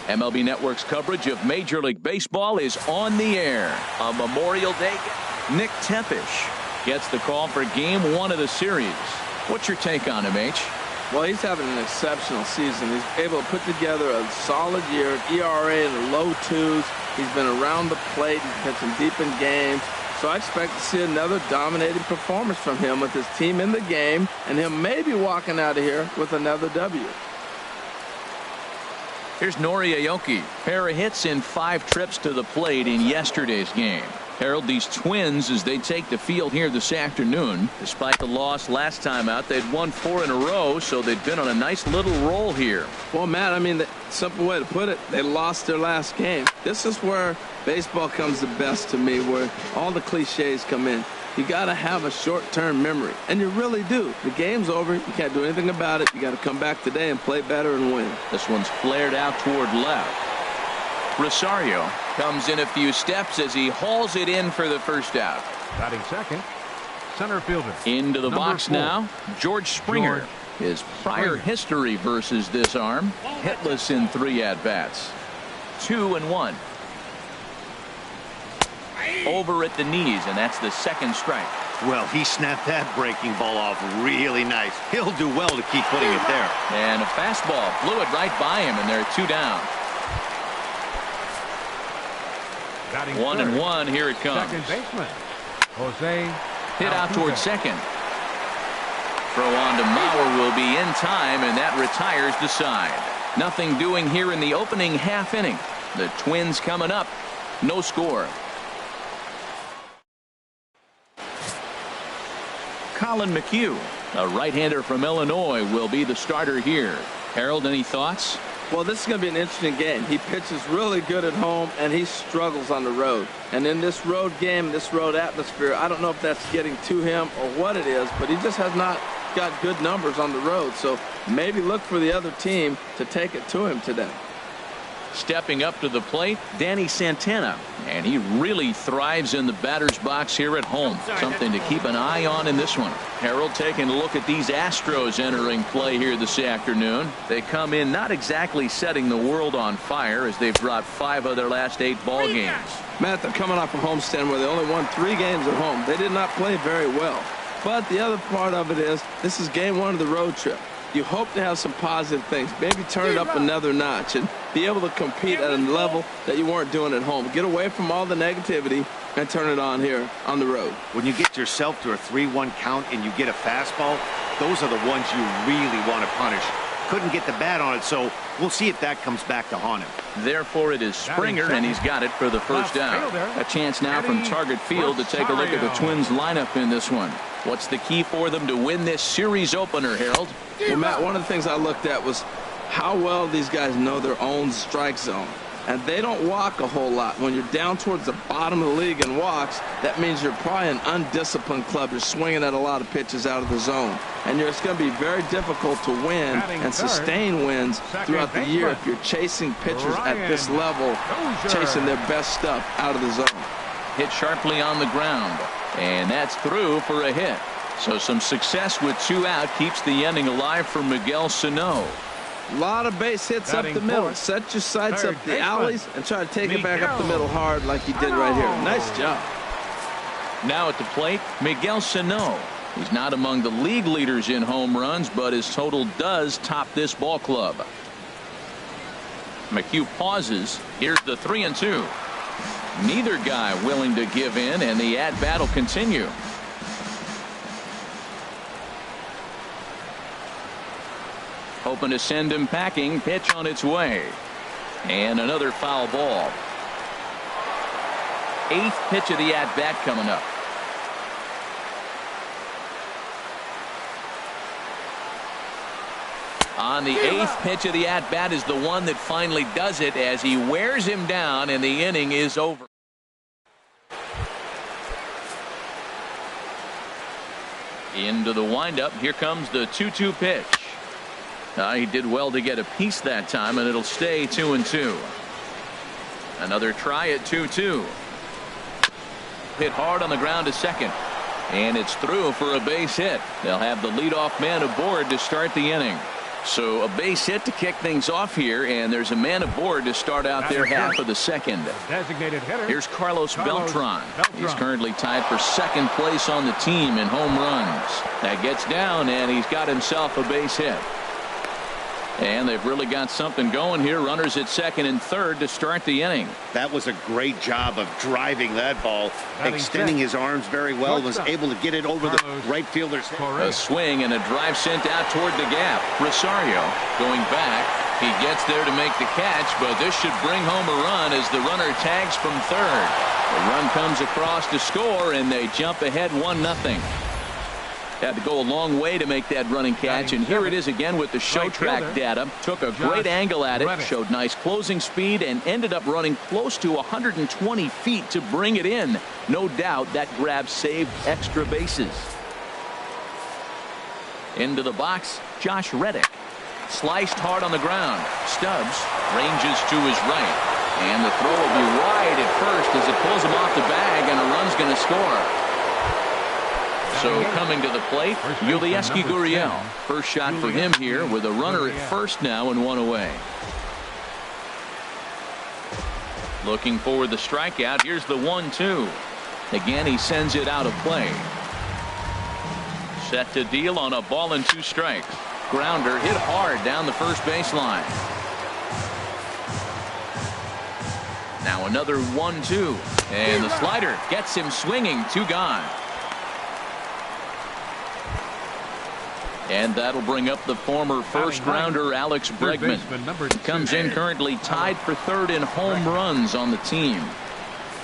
MLB Network's coverage of Major League Baseball is on the air on Memorial Day. Nick Tepesh gets the call for Game 1 of the series. What's your take on him, H? Well, he's having an exceptional season. He's able to put together a solid year, ERA in the low 2s. He's been around the plate. He's pitching deep in games. So I expect to see another dominating performance from him with his team in the game, and him maybe walking out of here with another W. Here's Nori Aoki. Pair of hits in 5 trips to the plate in yesterday's game. Harold, these Twins, as they take the field here this afternoon, despite the loss last time out, they'd won 4 in a row, so they'd been on a nice little roll here. Well, Matt, I mean, the simple way to put it, they lost their last game. This is where baseball comes the best to me, where all the cliches come in. You got to have a short-term memory, and you really do. The game's over. You can't do anything about it. You got to come back today and play better and win. This one's flared out toward left. Rosario comes in a few steps as he hauls it in for the first out. Batting second, center fielder. Into the box 4. now, George Springer. His prior history versus this arm, hitless in 3 at-bats. 2-1. Over at the knees, and that's the second strike. Well, he snapped that breaking ball off really nice. He'll do well to keep putting it there. And a fastball blew it right by him, and they're 2 down. 1-1. Here it comes. Second baseman, Jose. Hit out towards second. Throw on to Mauer will be in time, and that retires the side. Nothing doing here in the opening half inning. The Twins coming up. No score. Colin McHugh, a right-hander from Illinois, will be the starter here. Harold, any thoughts? Well, this is going to be an interesting game. He pitches really good at home, and he struggles on the road. And in this road game, this road atmosphere, I don't know if that's getting to him or what it is, but he just has not got good numbers on the road. So maybe look for the other team to take it to him today. Stepping up to the plate, Danny Santana, and he really thrives in the batter's box here at home. Something to keep an eye on in this one. Harold, taking a look at these Astros entering play here this afternoon. They come in not exactly setting the world on fire, as they've dropped 5 of their last 8 ball games. Matt, they're coming off a homestand where they only won 3 games at home. They did not play very well. But the other part of it is, this is game 1 of the road trip. You hope to have some positive things. Maybe turn it up another notch and be able to compete at a level that you weren't doing at home. Get away from all the negativity and turn it on here on the road. When you get yourself to a 3-1 count and you get a fastball, those are the ones you really want to punish. Couldn't get the bat on it, so we'll see if that comes back to haunt him. Therefore, it is Springer, and he's got it for the first down. A chance now from Target Field to take a look at the Twins lineup in this one. What's the key for them to win this series opener, Harold? Well, Matt, one of the things I looked at was how well these guys know their own strike zone. And they don't walk a whole lot. When you're down towards the bottom of the league in walks, that means you're probably an undisciplined club. You're swinging at a lot of pitches out of the zone. And it's going to be very difficult to win and sustain wins throughout the year if you're chasing pitchers at this level, chasing their best stuff out of the zone. Hit sharply on the ground, and that's through for a hit. So some success with 2 out keeps the inning alive for Miguel Sano. A lot of base hits up the middle. Set your sights up the alleys and try to take it back up the middle hard like he did right here. Nice job. Now at the plate, Miguel Sano. He's not among the league leaders in home runs, but his total does top this ball club. McHugh pauses. Here's the 3-2. Neither guy willing to give in, and the at-bat will continue. Hoping to send him packing. Pitch on its way. And another foul ball. 8th pitch of the at-bat coming up. On the 8th pitch of the at-bat is the one that finally does it as he wears him down, and the inning is over. Into the windup. Here comes the 2-2 pitch. He did well to get a piece that time, and it'll stay 2-2. Another try at 2-2. Hit hard on the ground to second, and it's through for a base hit. They'll have the leadoff man aboard to start the inning. So a base hit to kick things off here, and there's a man aboard to start out their half of the second. Designated hitter. Here's Carlos Beltran. He's currently tied for second place on the team in home runs. That gets down, and he's got himself a base hit. And they've really got something going here. Runners at second and third to start the inning. That was a great job of driving that ball, extending his arms very well, was able to get it over the right fielder's head. A swing and a drive sent out toward the gap. Rosario going back. He gets there to make the catch, but this should bring home a run as the runner tags from third. The run comes across to score, and they jump ahead 1-0. Had to go a long way to make that running catch, and here it is again with the show track data. Took a great angle at it, showed nice closing speed, and ended up running close to 120 feet to bring it in. No doubt that grab saved extra bases. Into the box, Josh Reddick. Sliced hard on the ground. Stubbs ranges to his right, and the throw will be wide at first as it pulls him off the bag, and a run's going to score. So coming to the plate, Yulieski Gurriel. First shot for him here with a runner at first now and one away. Looking for the strikeout. Here's the 1-2. Again, he sends it out of play. Set to deal on a ball and 2 strikes. Grounder hit hard down the first baseline. Now another 1-2. And the slider gets him swinging. 2 gone. And that'll bring up the former first rounder Alex Bregman. Comes in currently tied for third in home runs on the team.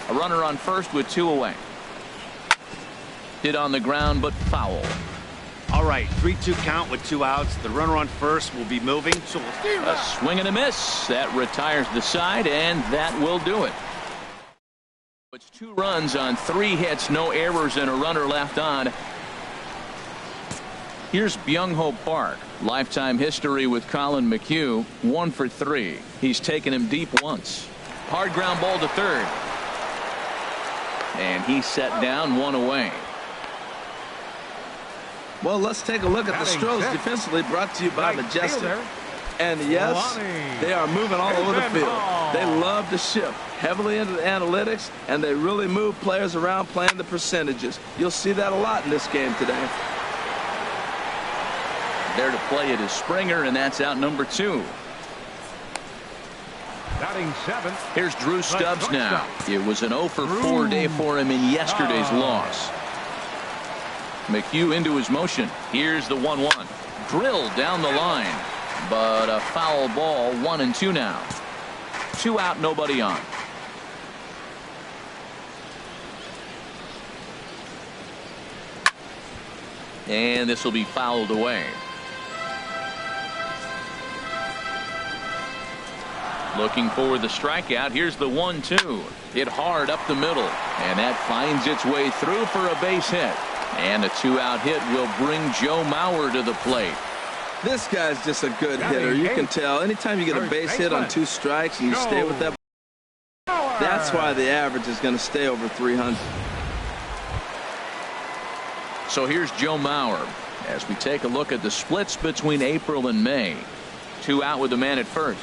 A runner on first with 2 away. Hit on the ground but foul. All right, 3-2 count with 2 outs. The runner on first will be moving. So a swing and a miss. That retires the side, and that will do it. It's 2 runs on 3 hits, no errors, and a runner left on. Here's Byung-Ho Park. Lifetime history with Colin McHugh. 1 for 3. He's taken him deep once. Hard ground ball to third. And he set down 1 away. Well, let's take a look at the Stros defensively, brought to you by Majestic. And yes, they are moving all over the field. They love to shift heavily into the analytics, and they really move players around playing the percentages. You'll see that a lot in this game today. There to play it is Springer, and that's out number 2. Batting 7. Here's Drew Stubbs now. It was an 0 for 4 day for him in yesterday's loss. McHugh into his motion. Here's the 1-1. Drilled down the line, but a foul ball. 1-2 now. 2 out, nobody on. And this will be fouled away. Looking for the strikeout. Here's the 1-2. Hit hard up the middle, and that finds its way through for a base hit. And a 2-out hit will bring Joe Mauer to the plate. This guy's just a good hitter. You can tell anytime you get a base hit on 2 strikes and you stay with that, that's why the average is going to stay over 300. So here's Joe Mauer as we take a look at the splits between April and May. 2 out with the man at first.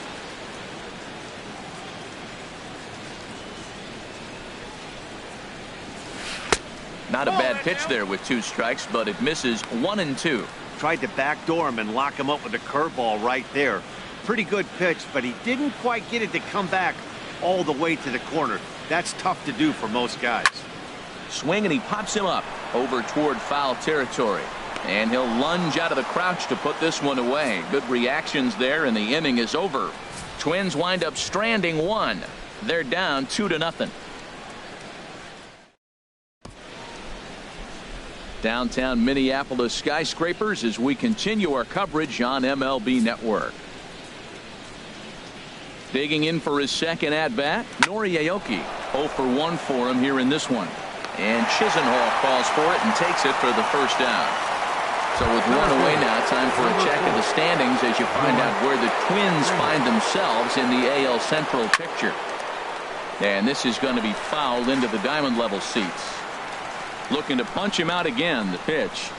Not a bad pitch there with 2 strikes, but it misses. 1-2. tried to backdoor him and lock him up with a curveball right there. Pretty good pitch, but he didn't quite get it to come back all the way to the corner. That's tough to do for most guys. Swing, and he pops him up over toward foul territory. And he'll lunge out of the crouch to put this one away. Good reactions there, and the inning is over. Twins wind up stranding 1. They're down 2-0. Downtown Minneapolis skyscrapers as we continue our coverage on MLB Network. Digging in for his second at-bat, Nori Aoki. 0 for 1 for him here in this one. And Chisenhall calls for it and takes it for the first down. So with 1 away now, time for a check of the standings as you find out where the Twins find themselves in the AL Central picture. And this is going to be fouled into the diamond level seats. Looking to punch him out again. The pitch.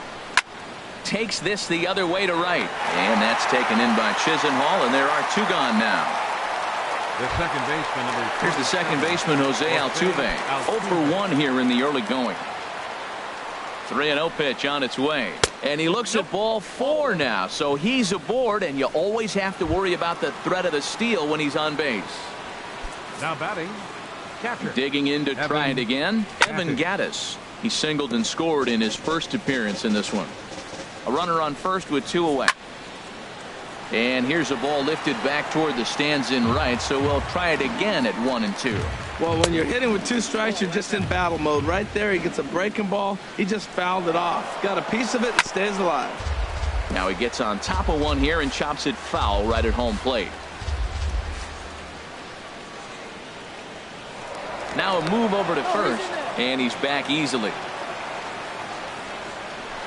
takes this the other way to right. And that's taken in by Chisenhall, and there are 2 gone now. The second baseman. Here's the second baseman, Jose Altuve. 0 for 1 here in the early going. 3-0 pitch on its way. And he looks at ball 4 now. So he's aboard, and you always have to worry about the threat of the steal when he's on base. Now batting, catcher. Digging in to try it again, Evan Gattis. He singled and scored in his first appearance in this one. A runner on first with 2 away. And here's a ball lifted back toward the stands in right, so we'll try it again at 1 and 2. Well, when you're hitting with 2 strikes, you're just in battle mode. Right there, he gets a breaking ball. He just fouled it off. Got a piece of it and stays alive. Now he gets on top of one here and chops it foul right at home plate. Now a move over to first, and he's back easily.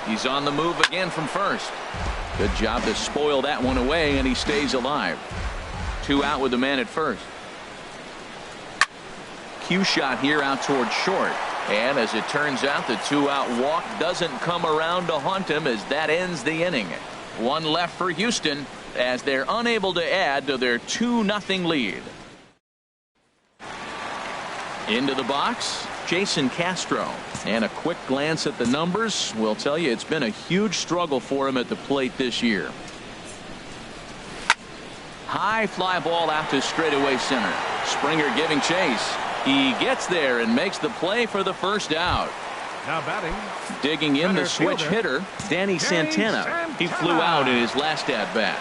He's on the move again from first. Good job to spoil that one away, and he stays alive. 2 out with the man at first. Cue shot here out toward short. And as it turns out, the 2-out walk doesn't come around to haunt him as that ends the inning. 1 left for Houston as they're unable to add to their 2-0 lead. Into the box, Jason Castro. And a quick glance at the numbers will tell you it's been a huge struggle for him at the plate this year. High fly ball out to straightaway center. Springer giving chase. He gets there and makes the play for the first out. Now batting. Digging in the switch hitter, Danny Santana. He flew out in his last at bat.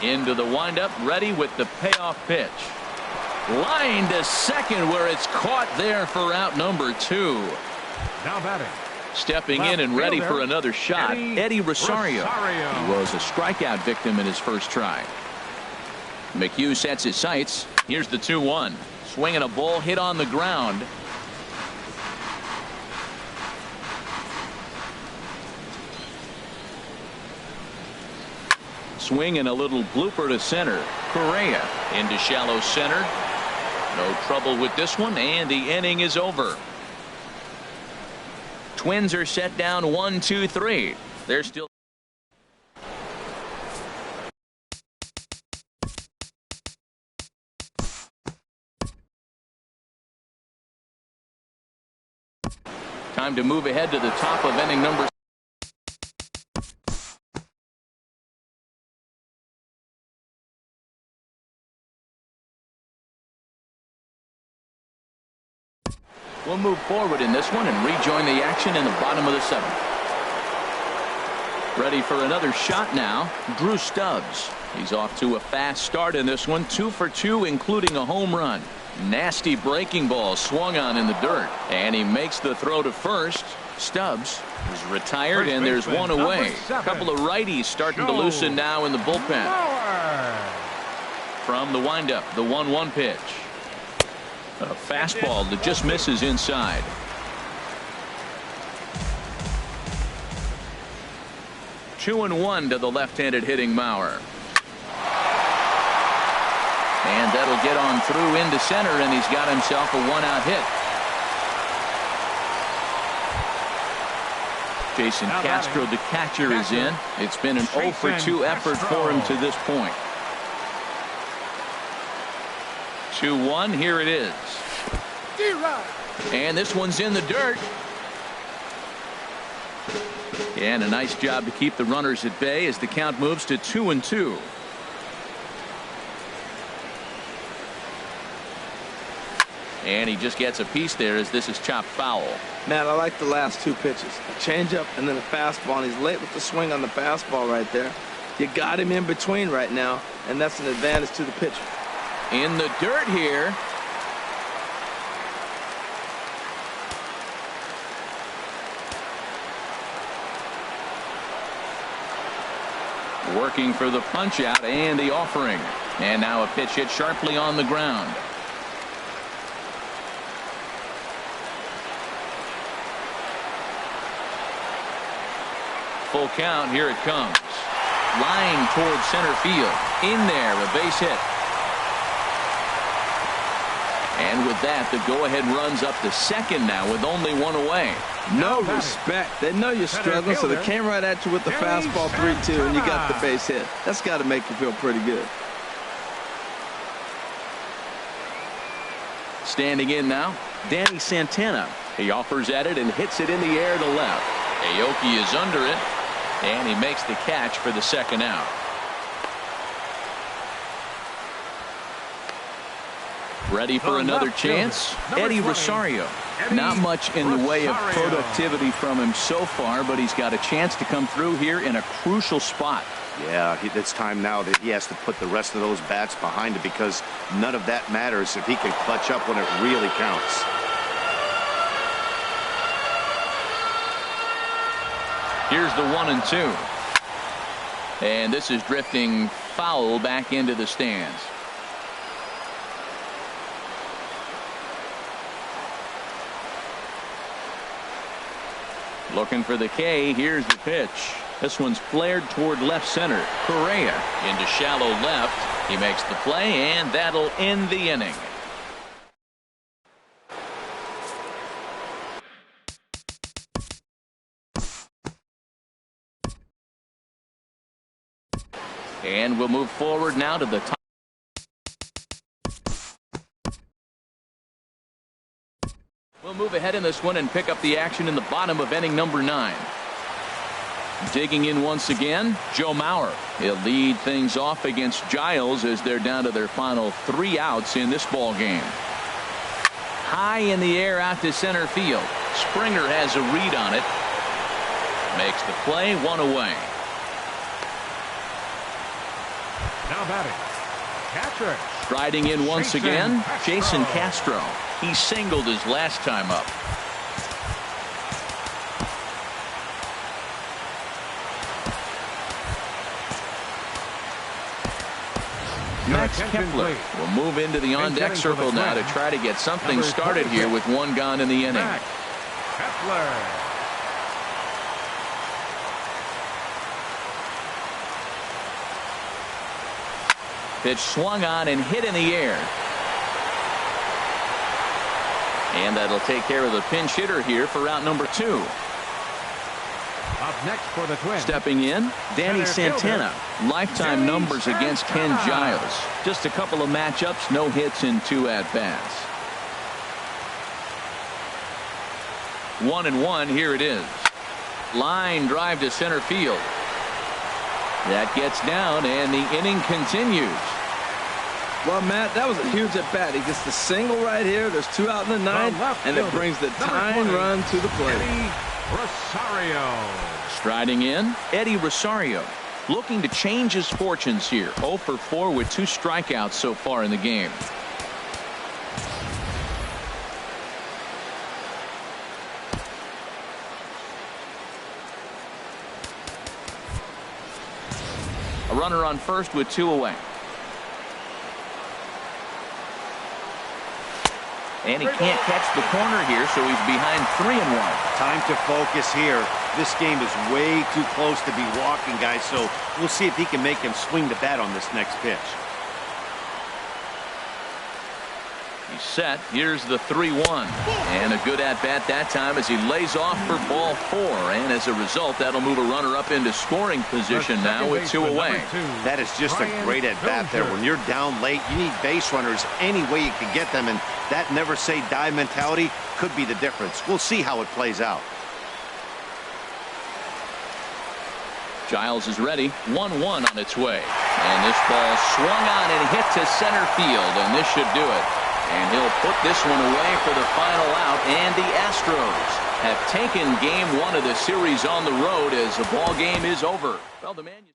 Into the windup, ready with the payoff pitch. Line to second where it's caught there for out number 2. Now batting. Stepping in and ready for another shot, Eddie Rosario. He was a strikeout victim in his first try. McHugh sets his sights. Here's the 2-1. Swinging a ball hit on the ground. Swing and a little blooper to center. Correa into shallow center. No trouble with this one, and the inning is over. Twins are set down 1-2-3. They're still. Time to move ahead to the top of inning number. We'll move forward in this one and rejoin the action in the bottom of the 7th. Ready for another shot now, Drew Stubbs. He's off to a fast start in this one, 2 for 2, including a home run. Nasty breaking ball swung on in the dirt, and he makes the throw to first. Stubbs is retired, and there's 1 away. A couple of righties starting to loosen now in the bullpen. From the windup, the 1-1 pitch. A fastball that just misses inside. Two and 1 to the left-handed hitting Mauer. And that'll get on through into center, and he's got himself a 1-out hit. Jason Castro, the catcher, is in. It's been an 0 for 2 effort for him to this point. 2-1, here it is. And this one's in the dirt. And a nice job to keep the runners at bay as the count moves to 2-2. And he just gets a piece there as this is chopped foul. Man, I like the last 2 pitches. A changeup and then a fastball, and he's late with the swing on the fastball right there. You got him in between right now, and that's an advantage to the pitcher. In the dirt here. Working for the punch out and the offering. And now a pitch hit sharply on the ground. Full count, here it comes. Line towards center field. In there, a base hit. And with that, the go-ahead runs up to second now with only one away. No respect. They know you're struggling, so they came right at you with the fastball 3-2, and you got the base hit. That's got to make you feel pretty good. Standing in now, Danny Santana. He offers at it and hits it in the air to left. Aoki is under it, and he makes the catch for the second out. Ready for another chance? Eddie Rosario. Not much in the way of productivity from him so far, but he's got a chance to come through here in a crucial spot. Yeah, it's time now that he has to put the rest of those bats behind it, because none of that matters if he can clutch up when it really counts. Here's the 1-2. And this is drifting foul back into the stands. Looking for the K. Here's the pitch. This one's flared toward left center. Correa into shallow left. He makes the play, and that'll end the inning. And we'll move forward now to the top. We'll move ahead in this one and pick up the action in the bottom of inning number 9. Digging in once again, Joe Mauer. He'll lead things off against Giles as they're down to their final 3 outs in this ball game. High in the air out to center field. Springer has a read on it. Makes the play, 1 away. Now batting, catcher. Striding in once again, Jason Castro. He singled his last time up. Max Kepler will move into the on-deck circle now to try to get something started here with 1 gone in the inning. Kepler. Pitch swung on and hit in the air. And that'll take care of the pinch hitter here for out number 2. Up next for the Twins. Stepping in, Danny Santana. Lifetime numbers against Ken Giles. Just a couple of matchups, no hits in 2 at-bats. 1-1, here it is. Line drive to center field. That gets down, and the inning continues. Well, Matt, that was a huge at-bat. He gets the single right here. There's 2 out in the 9th, and it brings the tying run to the plate. Eddie Rosario. Striding in, Eddie Rosario. Looking to change his fortunes here. 0 for 4 with 2 strikeouts so far in the game. A runner on first with 2 away. And he can't catch the corner here, so he's behind 3-1. Time to focus here. This game is way too close to be walking, guys, so we'll see if he can make him swing the bat on this next pitch. He's set. Here's the 3-1. And a good at-bat that time as he lays off for ball 4. And as a result, that'll move a runner up into scoring position now with 2 away. That is just a great at-bat there. When you're down late, you need base runners any way you can get them, and that never say die mentality could be the difference. We'll see how it plays out. Giles is ready. 1-1 on its way. And this ball swung on and hit to center field, and this should do it. And he'll put this one away for the final out, and the Astros have taken game 1 of the series on the road as the ball game is over. Well, the man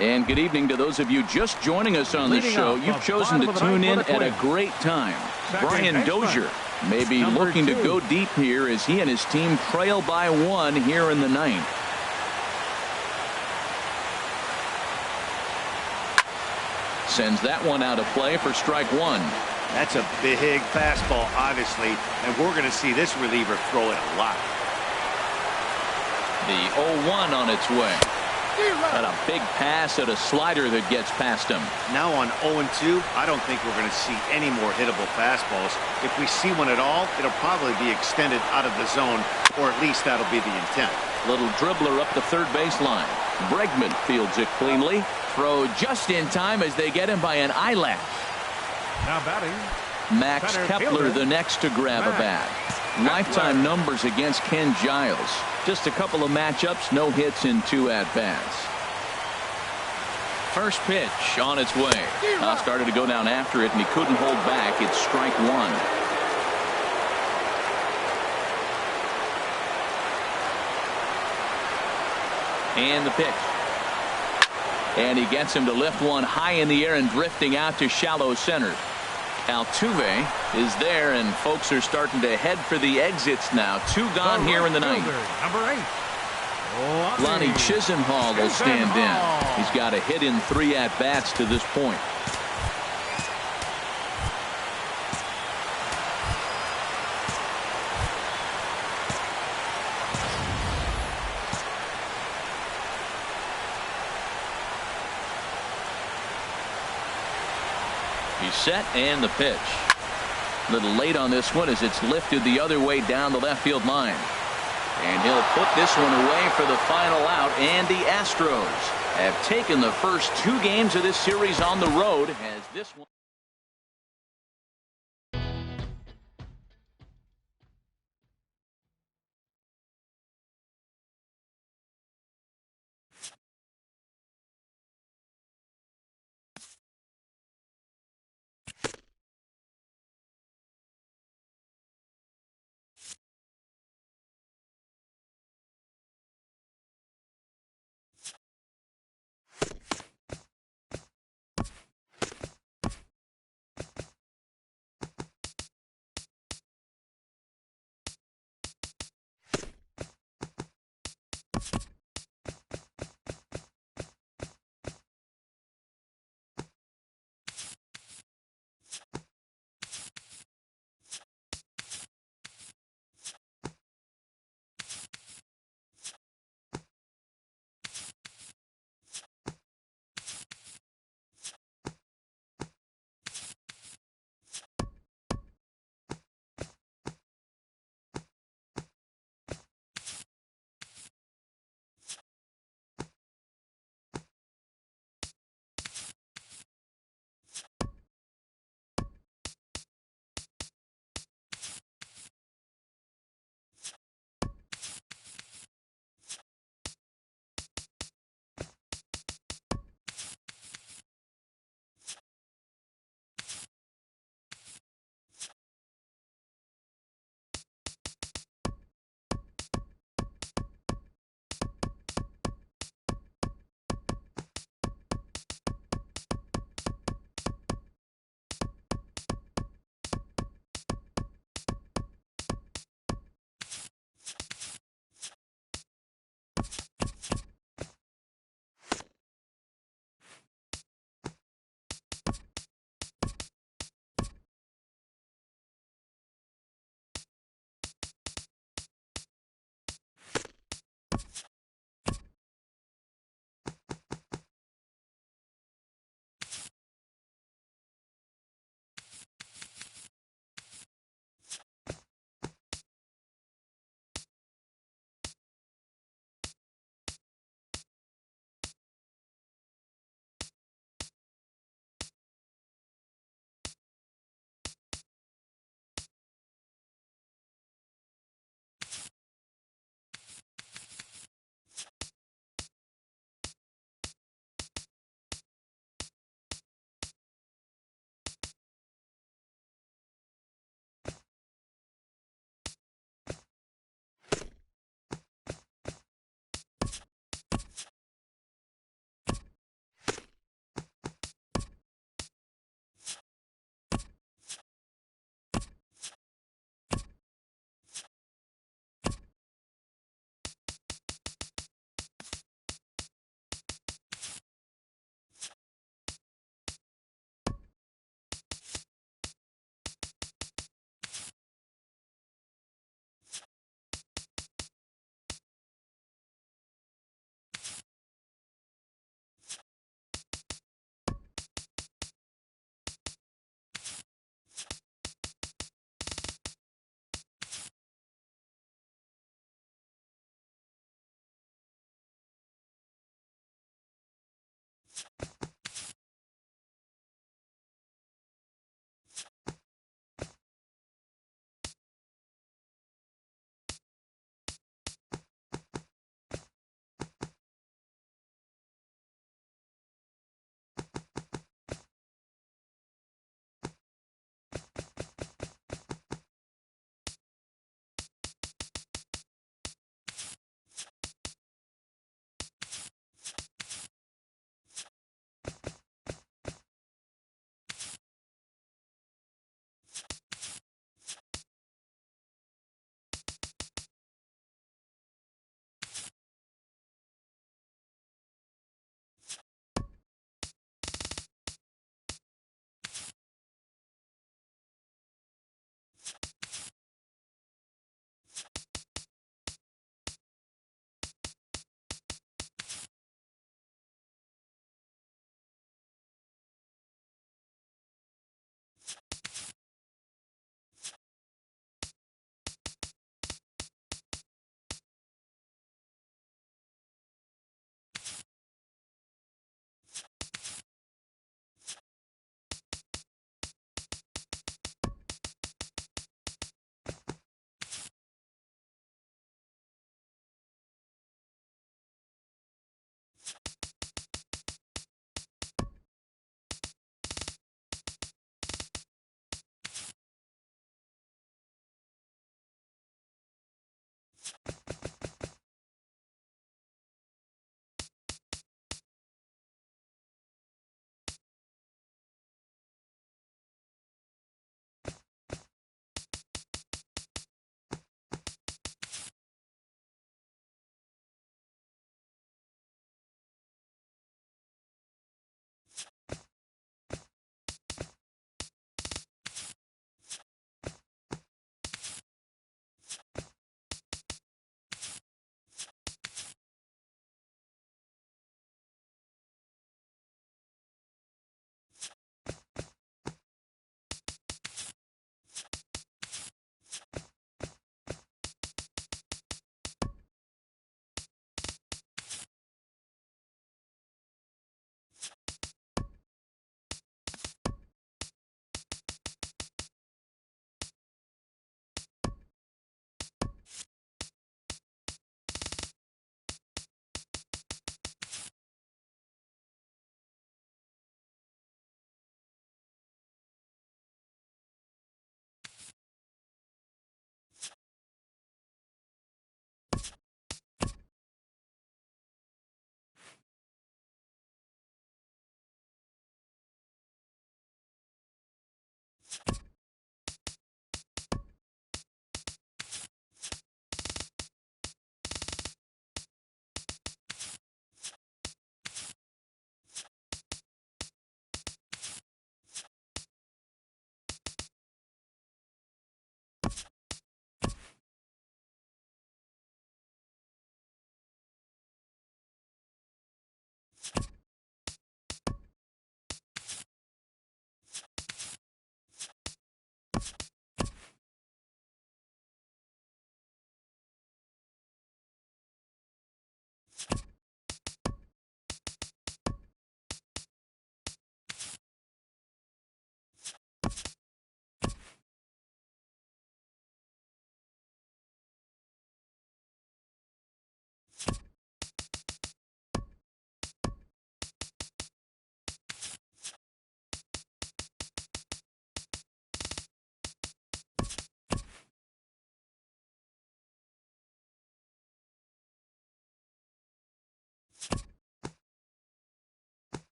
And good evening to those of you just joining us on the Leading show. off You've the chosen to bottom of the tune in ninth for the at a Twins. great time. Second Brian baseman, Dozier may be number looking to 2. go deep here as he and his team trail by 1 here in the 9th. Sends that one out of play for strike 1. That's a big fastball, obviously, and we're going to see this reliever throw it a lot. The 0-1 on its way. And a big pass at a slider that gets past him. Now on 0-2, I don't think we're going to see any more hittable fastballs. If we see one at all, it'll probably be extended out of the zone, or at least that'll be the intent. Little dribbler up the third baseline. Bregman fields it cleanly. Throw just in time as they get him by an eyelash. Now batting, Max center Kepler fielder, the next to grab a bat. Lifetime numbers against Ken Giles. Just a couple of matchups, no hits in 2 at-bats. First pitch on its way. Started to go down after it, and he couldn't hold back. It's strike 1. And the pitch. And he gets him to lift one high in the air and drifting out to shallow center. Altuve is there, and folks are starting to head for the exits now. 2 gone here in the 9th. Number 8. Lonnie Chisenhall will stand in. He's got a hit in 3 at-bats to this point. He's set, and the pitch. A little late on this one as it's lifted the other way down the left field line. And he'll put this one away for the final out. And the Astros have taken the first 2 games of this series on the road as this one.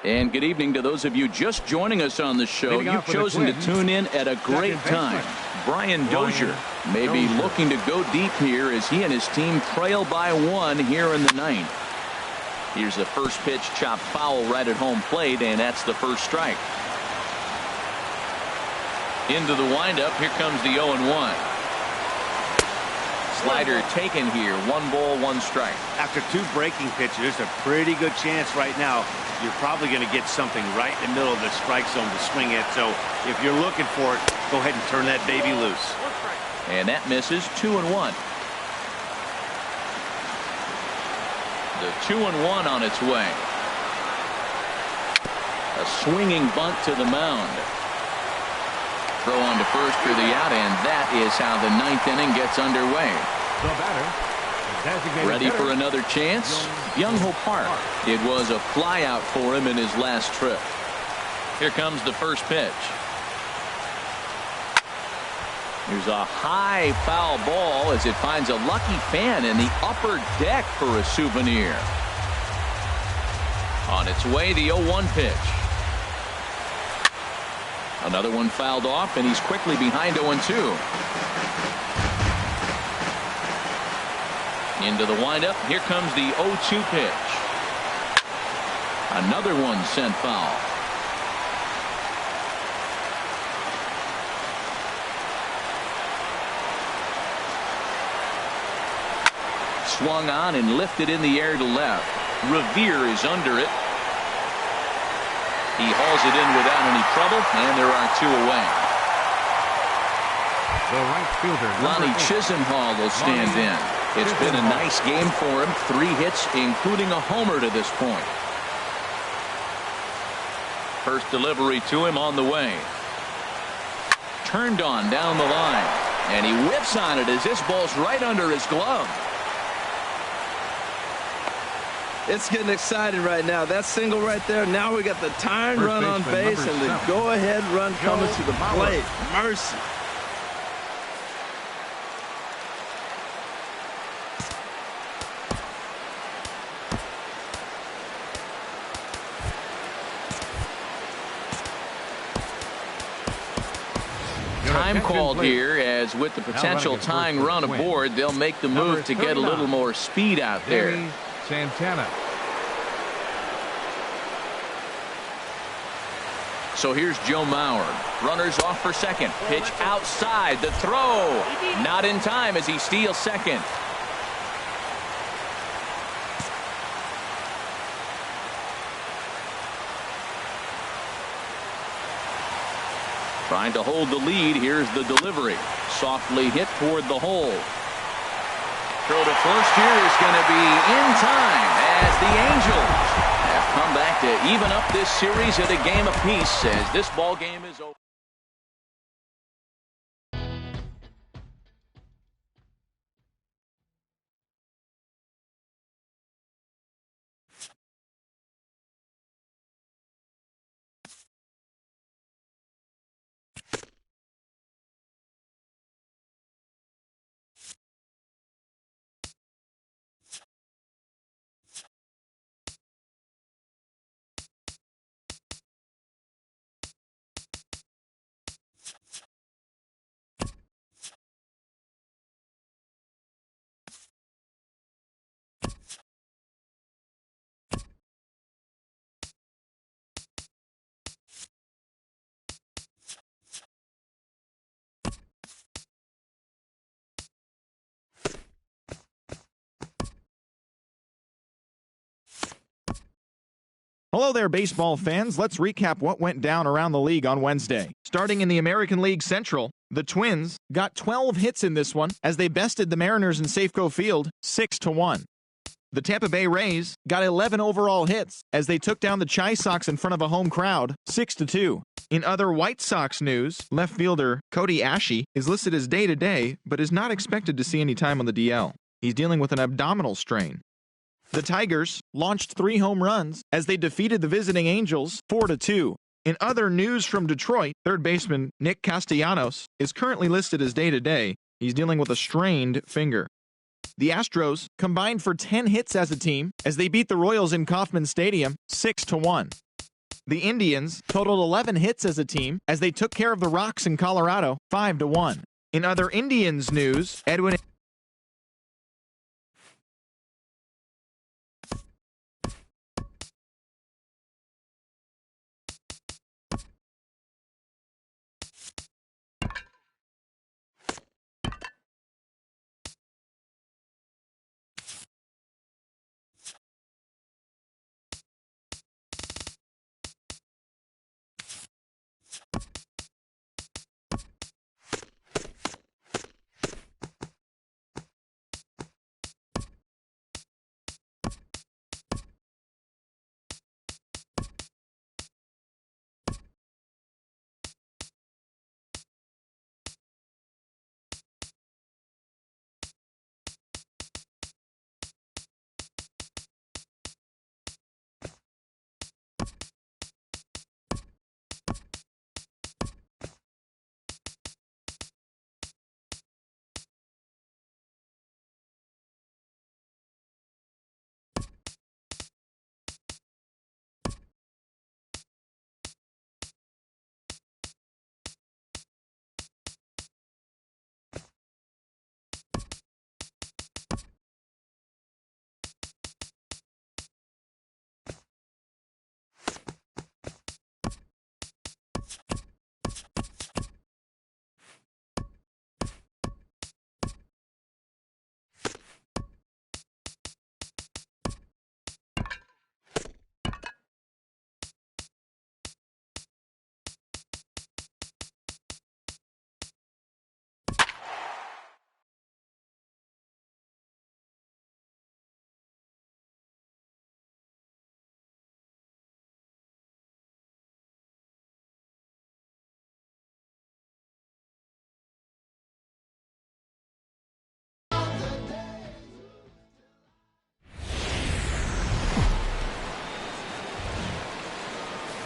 And good evening to those of you just joining us on the show. You've chosen to tune in at a great time. Brian Dozier may be looking to go deep here as he and his team trail by 1 here in the 9th. Here's the first pitch, chopped foul right at home plate, and that's the first strike. Into the windup, here comes the 0-1. Slider taken here, 1 ball, 1 strike. After 2 breaking pitches, there's a pretty good chance right now you're probably going to get something right in the middle of the strike zone to swing at. So if you're looking for it, go ahead and turn that baby loose. And that misses. 2-1. The 2-1 on its way. A swinging bunt to the mound. Throw on to first for the out, and that is how the 9th inning gets underway. The batter, ready for another chance? Young-Ho Park. It was a flyout for him in his last trip. Here comes the first pitch. Here's a high foul ball as it finds a lucky fan in the upper deck for a souvenir. On its way, the 0-1 pitch. Another one fouled off, and he's quickly behind 0-2. Into the windup. Here comes the 0-2 pitch. Another one sent foul. Swung on and lifted in the air to left. Revere is under it. He hauls it in without any trouble, and there are 2 away. the right fielder, Lonnie Chisenhall will stand in. It's been a nice game for him. 3 hits, including a homer to this point. First delivery to him on the way. Turned on down the line. And he whips on it as this ball's right under his glove. It's getting exciting right now. That single right there. Now we got the tying run on base and the go-ahead run coming to the plate. Mercy. Time called here, as with the potential tying run aboard, they'll make the move to get a little more speed out there. Santana. So here's Joe Mauer. Runners off for second. Pitch outside. The throw. Not in time as he steals second. Trying to hold the lead. Here's the delivery. Softly hit toward the hole. Throw to first here is going to be in time as the Angels have come back to even up this series at a game apiece as this ball game is over. Hello there, baseball fans. Let's recap what went down around the league on Wednesday. Starting in the American League Central, the Twins got 12 hits in this one as they bested the Mariners in Safeco Field 6-1. The Tampa Bay Rays got 11 overall hits as they took down the Chi Sox in front of a home crowd 6-2. In other White Sox news, left fielder Cody Ashe is listed as day-to-day but is not expected to see any time on the DL. He's dealing with an abdominal strain. The Tigers launched 3 home runs as they defeated the visiting Angels 4-2. In other news from Detroit, third baseman Nick Castellanos is currently listed as day-to-day. He's dealing with a strained finger. The Astros combined for 10 hits as a team as they beat the Royals in Kauffman Stadium 6-1. The Indians totaled 11 hits as a team as they took care of the Rocks in Colorado 5-1. In other Indians news, Edwin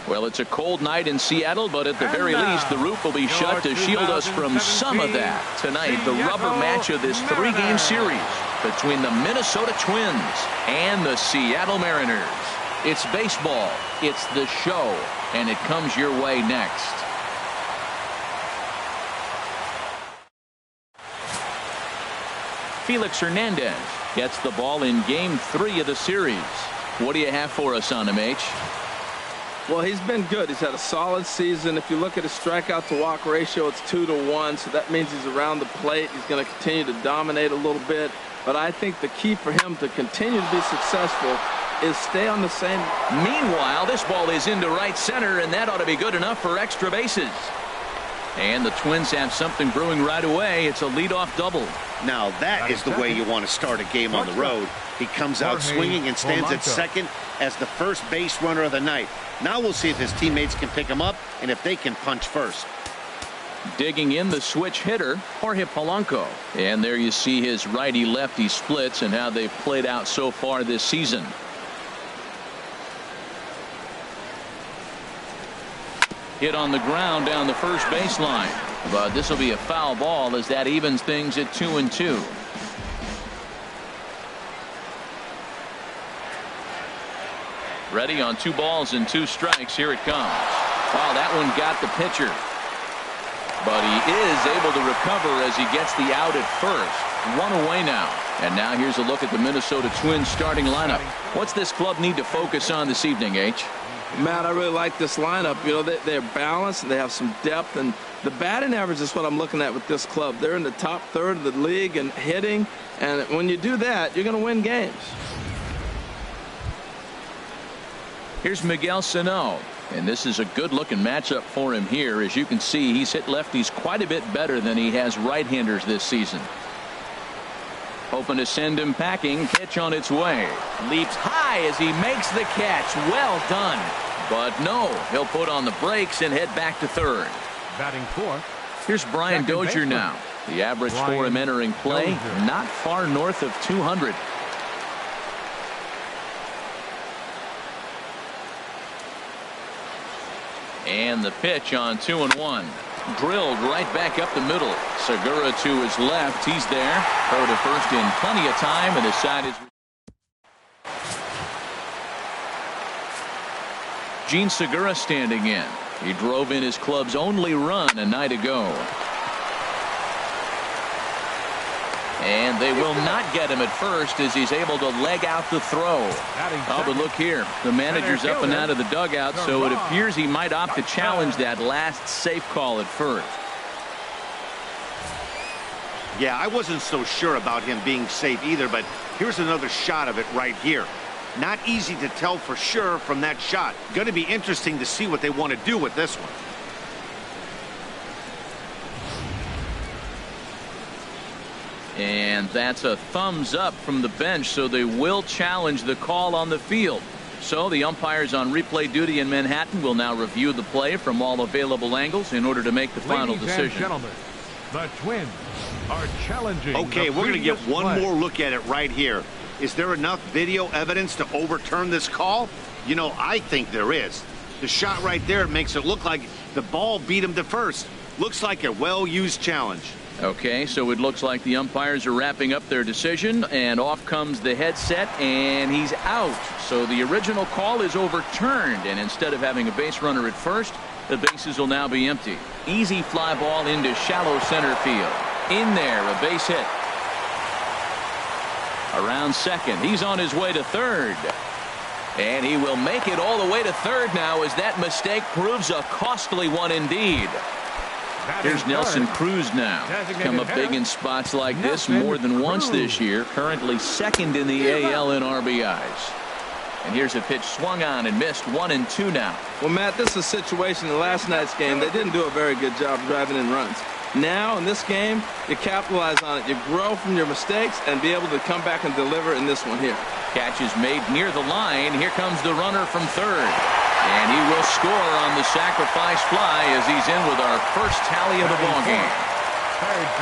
Well, it's a cold night in Seattle, but at the very least, the roof will be shut to shield us from some of that. Tonight, the rubber match of this three-game series between the Minnesota Twins and the Seattle Mariners. It's baseball, it's the show, and it comes your way next. Felix Hernandez gets the ball in Game 3 of the series. What do you have for us on him, H? Well, he's been good. He's had a solid season. If you look at his strikeout to walk ratio, it's 2-1, so that means he's around the plate. He's going to continue to dominate a little bit. But I think the key for him to continue to be successful is stay on the same. Meanwhile, this ball is into right center, and that ought to be good enough for extra bases. And the Twins have something brewing right away. It's a leadoff double. Now that is the way you want to start a game on the road. He comes out swinging and stands at second as the first base runner of the night. Now we'll see if his teammates can pick him up and if they can punch first. Digging in the switch hitter, Jorge Polanco. And there you see his righty-lefty splits and how they've played out so far this season. Hit on the ground down the first baseline. But this will be a foul ball as that evens things at 2-2. Ready on 2 balls and 2 strikes. Here it comes. Oh, that one got the pitcher. But he is able to recover as he gets the out at first. 1 away now. And now here's a look at the Minnesota Twins starting lineup. What's this club need to focus on this evening, H? Matt, I really like this lineup. You know, they're balanced and they have some depth. And the batting average is what I'm looking at with this club. They're in the top third of the league in hitting. And when you do that, you're going to win games. Here's Miguel Sano, and this is a good-looking matchup for him here. As you can see, he's hit lefties quite a bit better than he has right-handers this season. Hoping to send him packing. Pitch on its way. Leaps high as he makes the catch. Well done. But no, he'll put on the brakes and head back to third. Batting fourth. Here's Brian Dozier now. The average for him entering play, not far north of 200. And the pitch on 2-1. Drilled right back up the middle. Segura to his left. He's there. Throw to first in plenty of time, and his side is. Gene Segura standing in. He drove in his club's only run a night ago. And they will not get him at first as he's able to leg out the throw. Oh, but look here. The manager's up and out of the dugout, so it appears he might opt to challenge that last safe call at first. Yeah, I wasn't so sure about him being safe either, but here's another shot of it right here. Not easy to tell for sure from that shot. Going to be interesting to see what they want to do with this one. And that's a thumbs up from the bench, so they will challenge the call on the field. So the umpires on replay duty in Manhattan will now review the play from all available angles in order to make the final decision. Ladies and gentlemen, the Twins are challenging. Okay, we're going to get one more look at it right here. Is there enough video evidence to overturn this call? You know, I think there is. The shot right there makes it look like the ball beat him to first. Looks like a well-used challenge. Okay, so it looks like the umpires are wrapping up their decision, and off comes the headset, and he's out. So the original call is overturned, and instead of having a base runner at first, the bases will now be empty. Easy fly ball into shallow center field. In there, a base hit. Around second, he's on his way to third. And he will make it all the way to third now as that mistake proves a costly one indeed. Here's Nelson Cruz now. Come up big in spots like this more than once this year. Currently second in the AL in RBIs. And here's a pitch swung on and missed. 1-2 now. Well, Matt, this is a situation in last night's game. They didn't do a very good job driving in runs. Now, in this game, you capitalize on it. You grow from your mistakes and be able to come back and deliver in this one here. Catch is made near the line. Here comes the runner from third. And he will score on the sacrifice fly as he's in with our first tally of the ballgame.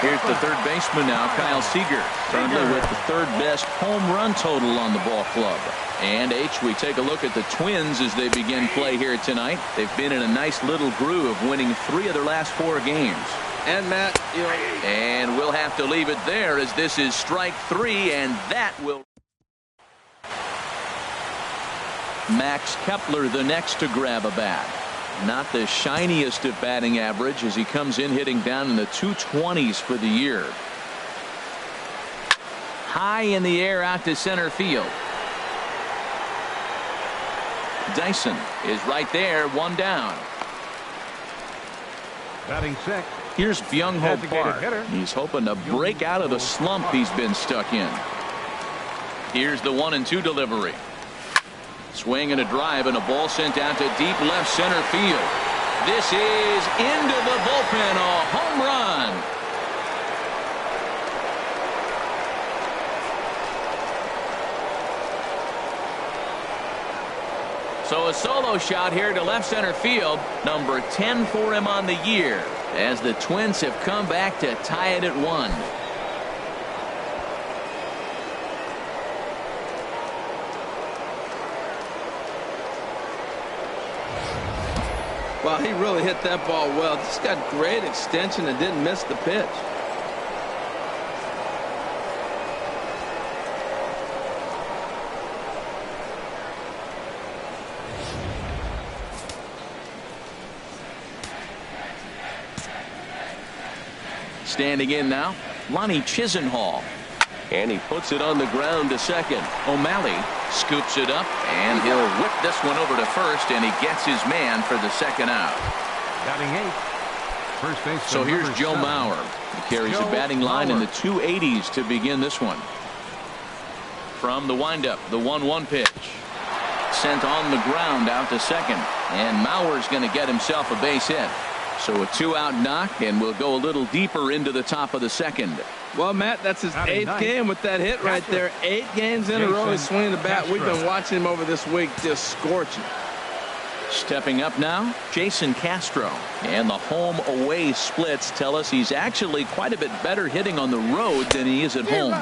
Here's the third baseman now, Kyle Seager, currently with the third best home run total on the ball club. And we take a look at the Twins as they begin play here tonight. They've been in a nice little groove, winning 3 of their last 4 games. And Matt, and we'll have to leave it there as this is strike 3, and that will. Max Kepler the next to grab a bat. Not the shiniest of batting average as he comes in hitting down in the 220s for the year. High in the air out to center field. Dyson is right there, 1 down. Batting sixth. Here's Byung-Ho Park. Hitter. He's hoping to break out of the slump he's been stuck in. Here's the 1-2 delivery. Swing and a drive and a ball sent out to deep left center field. This is into the bullpen, a home run. So a solo shot here to left center field, number 10 for him on the year, as the Twins have come back to tie it at 1. Well, he really hit that ball well. Just got great extension and didn't miss the pitch. Standing in now, Lonnie Chisenhall. And he puts it on the ground to second. O'Malley scoops it up, and he'll whip this one over to first, and he gets his man for the second out. Batting 8th. First base. So here's Joe Mauer. He carries a batting line in the 280s to begin this one. From the windup, the 1-1 pitch. Sent on the ground out to second. And Mauer's going to get himself a base hit. So a 2-out knock, and we'll go a little deeper into the top of the second. Well, Matt, that's his 8th game with that hit right there. 8 games in a row he's swinging the bat. We've been watching him over this week, just scorching. Stepping up now, Jason Castro. And the home-away splits tell us he's actually quite a bit better hitting on the road than he is at home.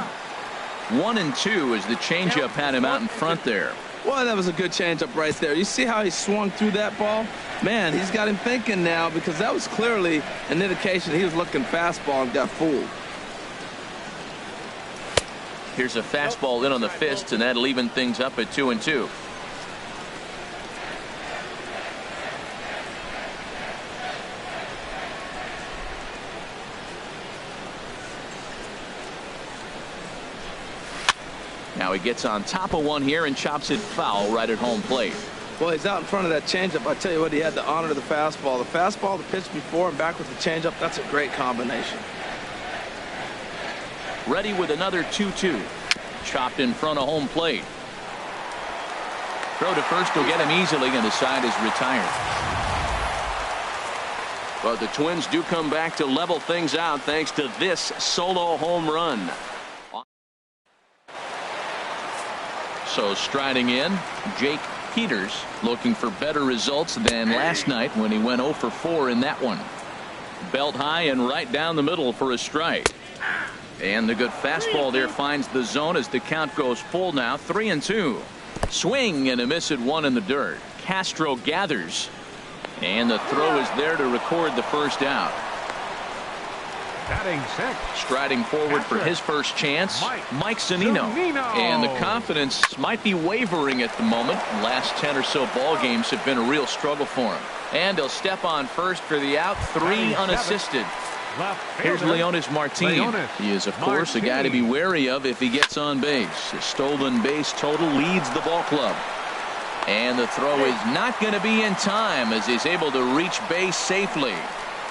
1-2 as the changeup had him out in front there. Well, that was a good changeup right there. You see how he swung through that ball? Man, he's got him thinking now, because that was clearly an indication he was looking fastball and got fooled. Here's a fastball in on the fists, and that'll even things up at 2-2. he gets on top of one here and chops it foul right at home plate. Well, he's out in front of that changeup. I tell you what, he had to honor the fastball. The fastball, the pitch before and back with the changeup, that's a great combination. Ready with another 2-2. Chopped in front of home plate. Throw to first will get him easily, and the side is retired. But the Twins do come back to level things out thanks to this solo home run. So striding in, Jake Peters, looking for better results than last night when he went 0 for 4 in that one. Belt high and right down the middle for a strike. And the good fastball there finds the zone as the count goes full now. 3-2. Swing and a miss at one in the dirt. Castro gathers. And the throw is there to record the first out. Batting six. Striding forward for his first chance, Mike Zunino. And the confidence might be wavering at the moment. Last 10 or so ball games have been a real struggle for him. And he'll step on first for the out. 3 unassisted. Here's Leonis Martin. He is, of course, a guy to be wary of if he gets on base. His stolen base total leads the ball club. And the throw is not going to be in time as he's able to reach base safely.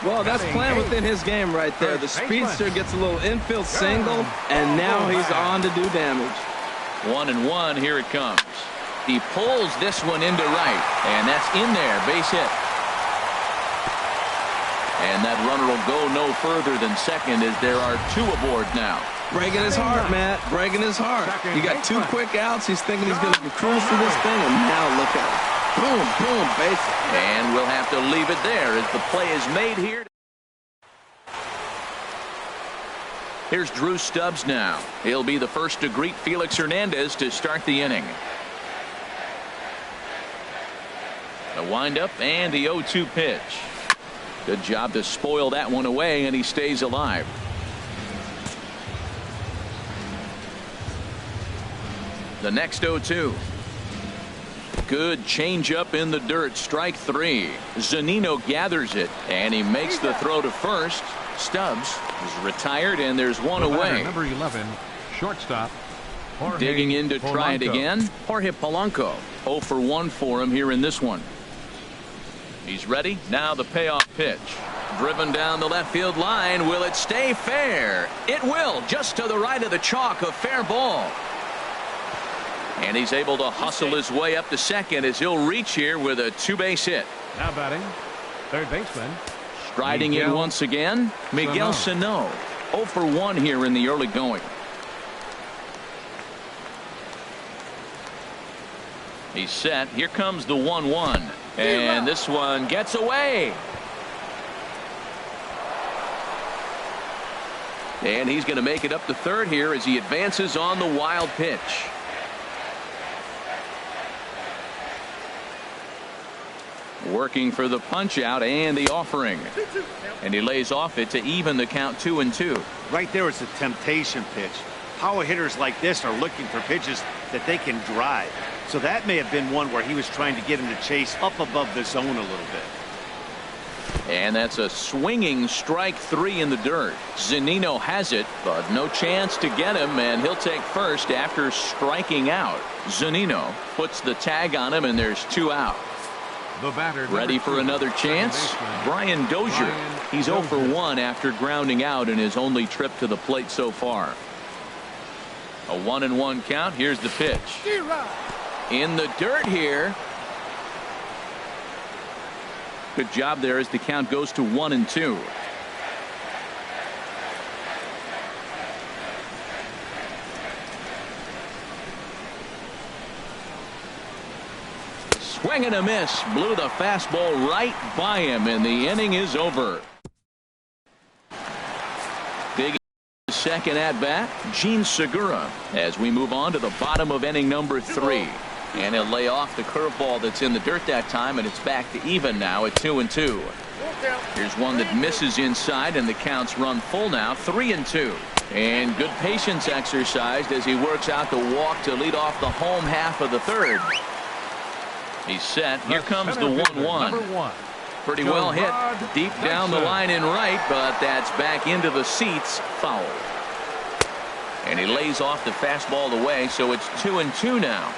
Well, that's playing within his game right there. The speedster gets a little infield single, and now he's on to do damage. 1-1. Here it comes. He pulls this one into right, and that's in there. Base hit. And that runner will go no further than second as there are 2 aboard now. Breaking his heart, Matt. Breaking his heart. You got 2 quick outs. He's thinking he's going to cruise through this thing, and now look at it. Boom, boom, base. And we'll have to leave it there as the play is made here. Here's Drew Stubbs now. He'll be the first to greet Felix Hernandez to start the inning. The windup and the 0-2 pitch. Good job to spoil that one away, and he stays alive. The next 0-2. Good changeup in the dirt. Strike 3. Zunino gathers it, and he makes the throw to first. Stubbs is retired, and there's one away. Number 11, shortstop. Digging in to try it again. Jorge Polanco. 0 for 1 for him here in this one. He's ready. Now the payoff pitch. Driven down the left field line. Will it stay fair? It will. Just to the right of the chalk. A fair ball. And he's able to hustle his way up to second as he'll reach here with a 2-base hit. Now batting, third baseman. Striding in once again, Miguel Sano. 0 for 1 here in the early going. He's set. Here comes the 1-1. And this one gets away. And he's going to make it up to third here as he advances on the wild pitch. Working for the punch out and the offering. And he lays off it to even the count 2-2. Right there is a temptation pitch. Power hitters like this are looking for pitches that they can drive. So that may have been one where he was trying to get him to chase up above the zone a little bit. And that's a swinging strike 3 in the dirt. Zunino has it, but no chance to get him, and he'll take first after striking out. Zunino puts the tag on him, and there's 2 out. The batter, ready for another chance. Brian Dozier. He's 0 for 1 after grounding out in his only trip to the plate so far. A 1-1 count. Here's the pitch. In the dirt here. Good job there as the count goes to 1-2. Swing and a miss. Blew the fastball right by him, and the inning is over. Big second at bat, Gene Segura, as we move on to the bottom of inning number 3. And he'll lay off the curveball that's in the dirt that time, and it's back to even now at 2-2. Here's one that misses inside, and the counts run full now, 3-2. And good patience exercised as he works out the walk to lead off the home half of the third. He's set. Here comes the 1-1. Pretty well hit deep down the line in right, but that's back into the seats. Foul. And he lays off the fastball away, so it's 2-2 now.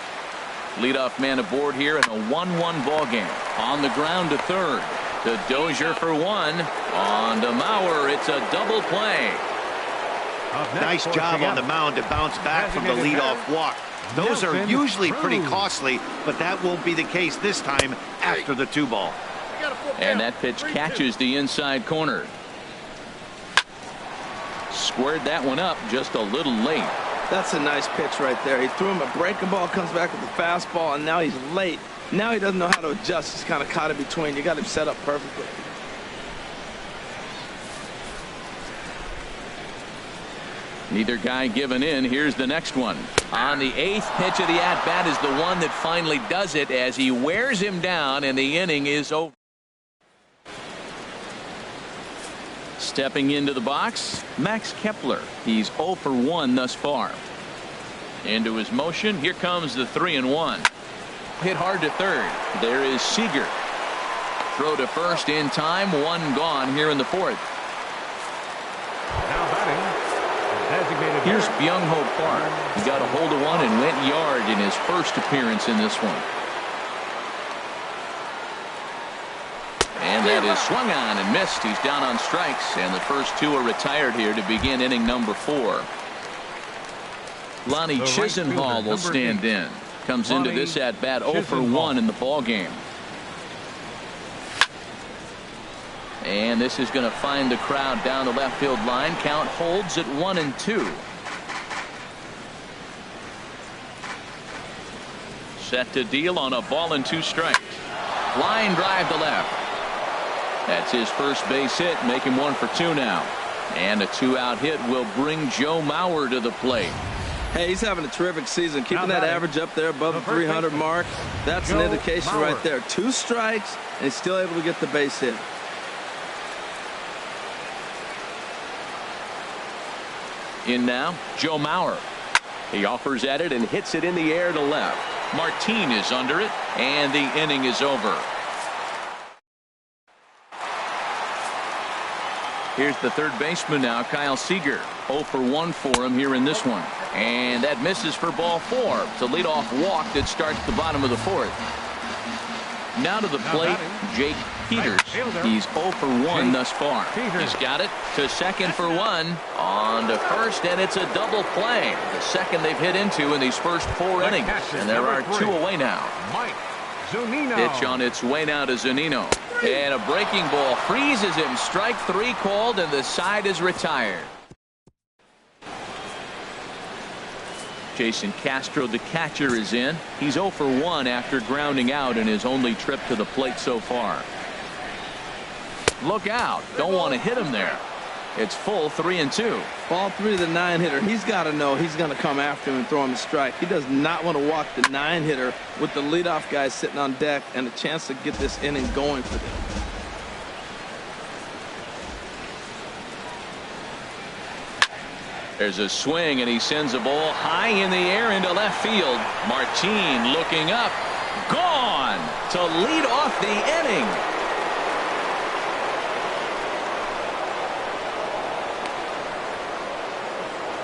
Leadoff man aboard here in a 1-1 ball game. On the ground to third. To Dozier for one. On to Mauer. It's a double play. Nice job on the mound to bounce back from the leadoff walk. Those are usually pretty costly, but that won't be the case this time after the 2-ball. And that pitch catches the inside corner. Squared that one up just a little late. That's a nice pitch right there. He threw him a breaking ball, comes back with the fastball, and now he's late. Now he doesn't know how to adjust. He's kind of caught in between. You got him set up perfectly. Neither guy giving in. Here's the next one. On the 8th pitch of the at-bat is the one that finally does it as he wears him down, and the inning is over. Stepping into the box, Max Kepler. He's 0 for 1 thus far. Into his motion. Here comes the 3-1. Hit hard to third. There is Seager. Throw to first in time. One gone here in the 4th. Now batting. Here's Byung-Ho Park. He got a hold of one and went yard in his first appearance in this one. And that is swung on and missed. He's down on strikes, and the first 2 are retired here to begin inning number 4. Lonnie Chisenhall will stand in. Comes into this at bat 0 for 1 in the ball game. And this is going to find the crowd down the left field line. Count holds at 1-2. Set to deal on a ball and 2 strikes. Line drive to left. That's his first base hit, make him 1 for 2 now. And a 2-out hit will bring Joe Mauer to the plate. Hey, he's having a terrific season. Keeping that average up there above the 300 mark. That's an indication right there. 2 strikes, and he's still able to get the base hit. In now, Joe Mauer. He offers at it and hits it in the air to left. Martin is under it, and the inning is over. Here's the third baseman now, Kyle Seager. 0 for 1 for him here in this one. And that misses for ball 4. It's a leadoff walk that starts the bottom of the 4th. Now to the plate, Jake Peters. He's 0 for 1 thus far. He's got it to second for 1. On to first, and it's a double play. The second they've hit into in these first 4 innings. And there are 2 away now. Pitch on its way now to Zunino. And a breaking ball freezes him. Strike 3 called, and the side is retired. Jason Castro, the catcher, is in. He's 0 for 1 after grounding out in his only trip to the plate so far. Look out. Don't want to hit him there. It's full 3-2. Ball 3 to the 9-hitter. He's got to know he's going to come after him and throw him a strike. He does not want to walk the 9-hitter with the leadoff guy sitting on deck and a chance to get this inning going for them. There's a swing, and he sends a ball high in the air into left field. Martin looking up. Gone to lead off the inning.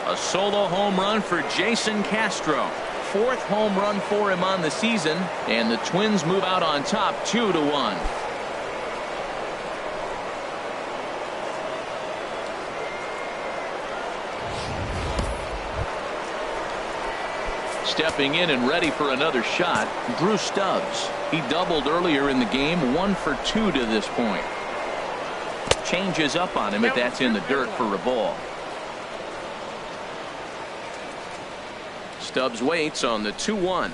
A solo home run for Jason Castro. 4th home run for him on the season, and the Twins move out on top 2-1. Stepping in and ready for another shot, Drew Stubbs. He doubled earlier in the game, 1 for 2 to this point. Changes up on him if that's in the dirt for a ball. Stubbs waits on the 2-1.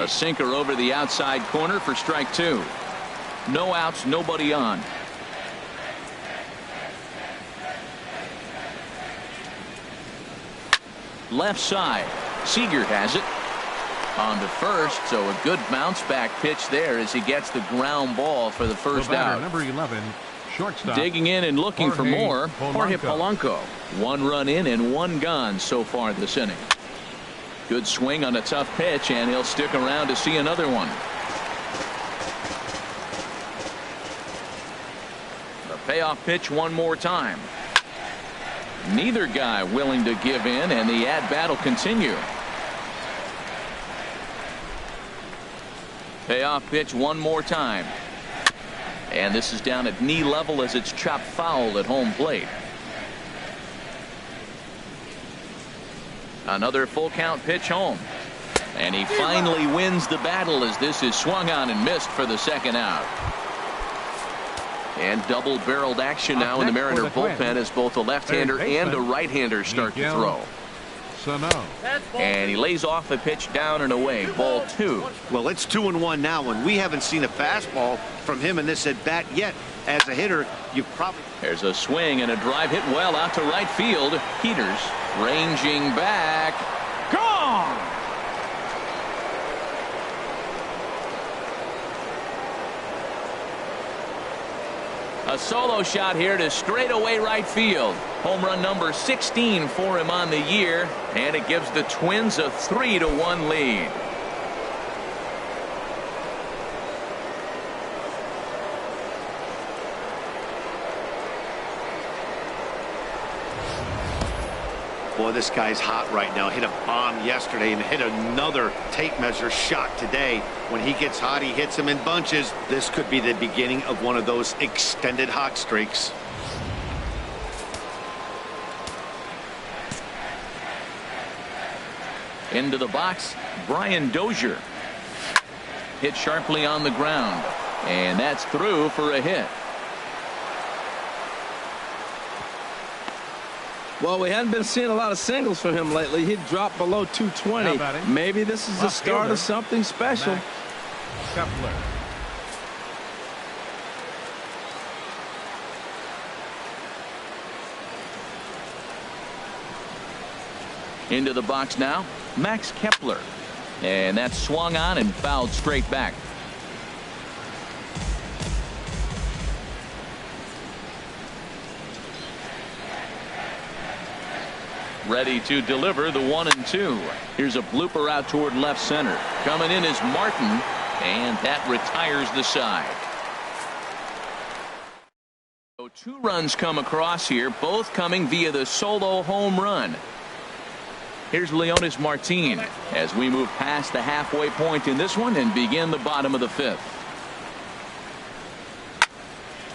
A sinker over the outside corner for strike 2. No outs, nobody on. Left side. Seager has it. On to first, so a good bounce back pitch there as he gets the ground ball for the first out. Number 11, shortstop. Digging in and looking for more, Jorge Polanco. 1 run in and 1 gone so far this inning. Good swing on a tough pitch, and he'll stick around to see another one. The payoff pitch one more time. Neither guy willing to give in, and the at-bat will continue. Payoff pitch one more time. And this is down at knee level as it's chopped foul at home plate. Another full count pitch home. And he finally wins the battle as this is swung on and missed for the second out. And double-barreled action now in the Mariner bullpen as both a left-hander and a right-hander start to throw. And he lays off a pitch down and away. Ball 2. Well, it's 2-1 now, and we haven't seen a fastball from him in this at-bat yet. As a hitter, you probably... There's a swing and a drive hit well out to right field. Peters ranging back. Gone! A solo shot here to straightaway right field. Home run number 16 for him on the year, and it gives the Twins a 3-1 lead. Boy, this guy's hot right now. Hit a bomb yesterday and hit another tape measure shot today. When he gets hot, he hits them in bunches. This could be the beginning of one of those extended hot streaks. Into the box, Brian Dozier. Hit sharply on the ground, and that's through for a hit. Well, we hadn't been seeing a lot of singles from him lately. He dropped below 220. Maybe this is the start of something special. Kepler. Into the box now, Max Kepler. And that's swung on and fouled straight back. Ready to deliver the 1-2. Here's a blooper out toward left center. Coming in is Martin, and that retires the side. So 2 runs come across here, both coming via the solo home run. Here's Leonis Martin as we move past the halfway point in this one and begin the bottom of the 5th.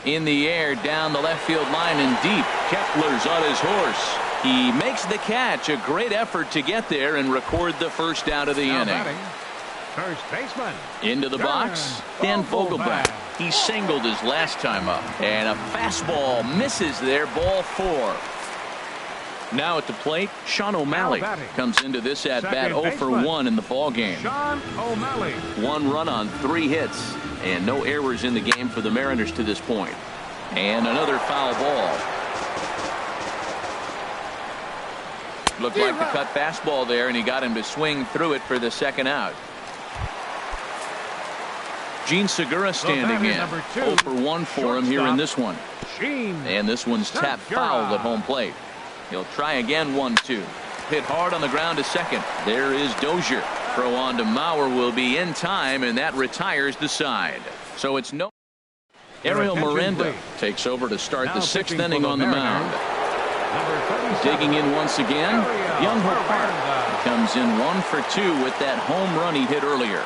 In the air, down the left field line and deep. Kepler's on his horse. He makes the catch. A great effort to get there and record the first out of the inning. First baseman. Into the box, Dan Vogelbach. He singled his last time up. And a fastball misses there, ball 4. Now at the plate, Sean O'Malley comes into this at-bat 0 for 1 in the ballgame. Sean O'Malley. 1 run on 3 hits, and no errors in the game for the Mariners to this point. And another foul ball. Looked like the cut fastball there, and he got him to swing through it for the second out. Gene Segura standing in. 0 for 1 for him here in this one. And this one's tapped foul at home plate. He'll try again. 1-2. Hit hard on the ground to second. There is Dozier. Throw on to Mauer will be in time, and that retires the side. So it's no. Ariel Miranda takes over to start the 6th inning on the mound. Digging in once again, Young-Ho Park comes in 1 for 2 with that home run he hit earlier.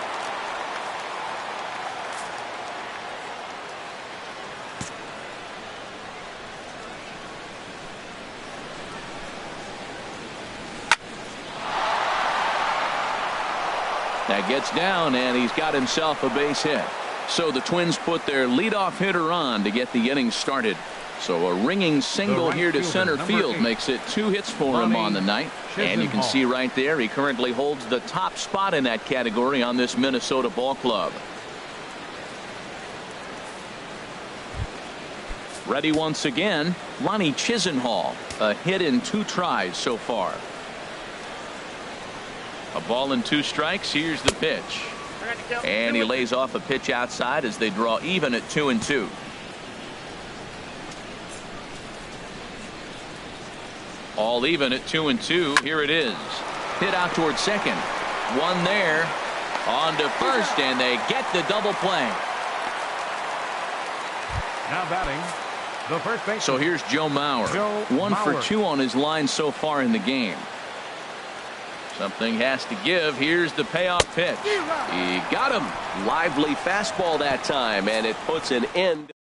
That gets down, and he's got himself a base hit. So the Twins put their leadoff hitter on to get the inning started. So a ringing single here to center field makes it 2 hits for him on the night. And you can see right there he currently holds the top spot in that category on this Minnesota ball club. Ready once again, Ronnie Chisenhall. A hit in 2 tries so far. A ball and 2 strikes. Here's the pitch. And he lays off a pitch outside as they draw even at 2-2. All even at 2-2. Here it is. Hit out toward second. One there. On to first, and they get the double play. Now batting, the first baseman. So here's Joe Mauer. 1 for 2 on his line so far in the game. Something has to give. Here's the payoff pitch. He got him. Lively fastball that time, and it puts an end.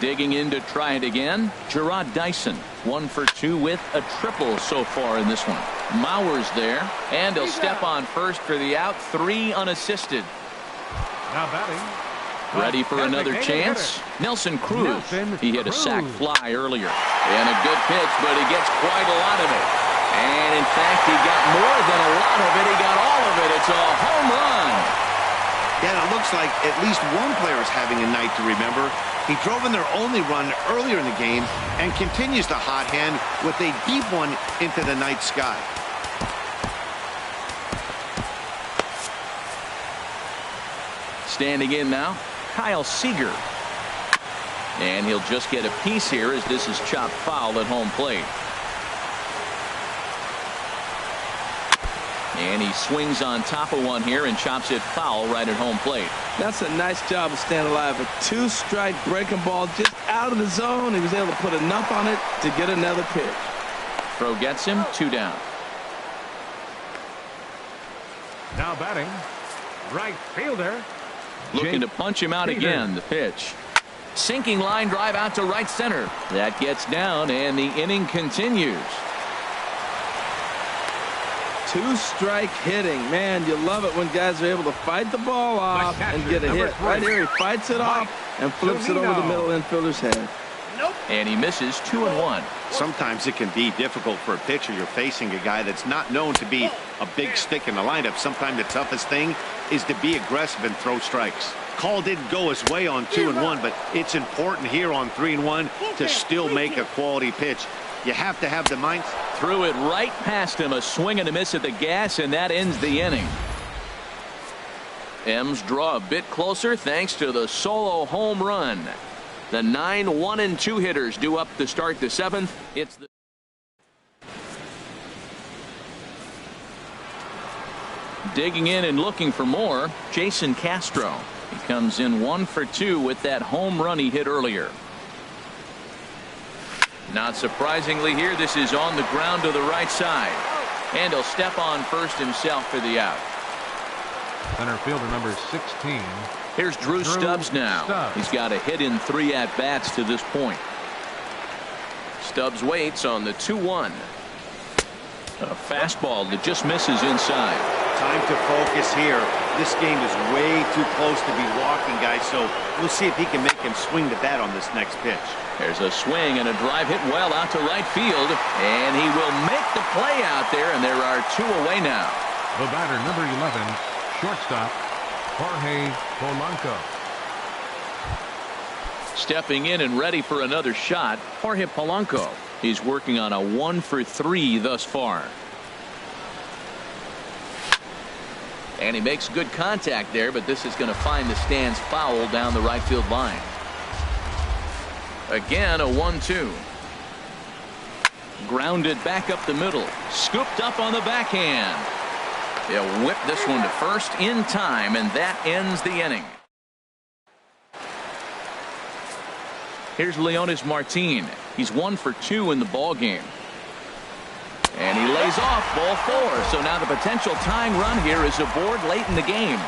Digging in to try it again, Gerard Dyson. 1 for 2 with a triple so far in this one. Mauer's there, and he'll step on first for the out. 3 unassisted. Now batting. Ready for another chance. Nelson Cruz. He hit a sac fly earlier. And a good pitch, but he gets quite a lot of it. And in fact, he got more than a lot of it. He got all of it. It's a home run. Yeah, it looks like at least one player is having a night to remember. He drove in their only run earlier in the game and continues the hot hand with a deep one into the night sky. Standing in now, Kyle Seager. And he'll just get a piece here as this is chopped foul at home plate. And he swings on top of one here and chops it foul right at home plate. That's a nice job of staying alive. A 2-strike breaking ball just out of the zone. He was able to put enough on it to get another pitch. Throw gets him. 2 down. Now batting. Right fielder. Looking to punch him out again. The pitch. Sinking line drive out to right center. That gets down and the inning continues. 2-strike hitting. Man, you love it when guys are able to fight the ball off and get a hit. Right here, he fights it off and flips it over the middle infielder's head. And he misses 2-1. Sometimes it can be difficult for a pitcher. You're facing a guy that's not known to be a big stick in the lineup. Sometimes the toughest thing is to be aggressive and throw strikes. Call didn't go his way on 2-1, but it's important here on 3-1 to still make a quality pitch. You have to have the mind. Threw it right past him. A swing and a miss at the gas, and that ends the inning. M's draw a bit closer thanks to the solo home run. The 9 1-2 hitters due up to start the 7th. It's the digging in and looking for more. Jason Castro. He comes in 1 for 2 with that home run he hit earlier. Not surprisingly here, this is on the ground to the right side. And he'll step on first himself for the out. Center fielder number 16. Here's Drew Stubbs now. He's got a hit in 3 at-bats to this point. Stubbs waits on the 2-1. A fastball that just misses inside. Time to focus here. This game is way too close to be walking, guys, so we'll see if he can make him swing the bat on this next pitch. There's a swing and a drive hit well out to right field, and he will make the play out there, and there are 2 away now. The batter, number 11, shortstop, Jorge Polanco. Stepping in and ready for another shot, Jorge Polanco. He's working on a 1 for 3 thus far. And he makes good contact there, but this is going to find the stands foul down the right field line. Again, a 1-2. Grounded back up the middle. Scooped up on the backhand. They'll whip this one to first in time, and that ends the inning. Here's Leonis Martin. He's 1 for 2 in the ball game. And he lays off ball 4. So now the potential tying run here is aboard late in the game.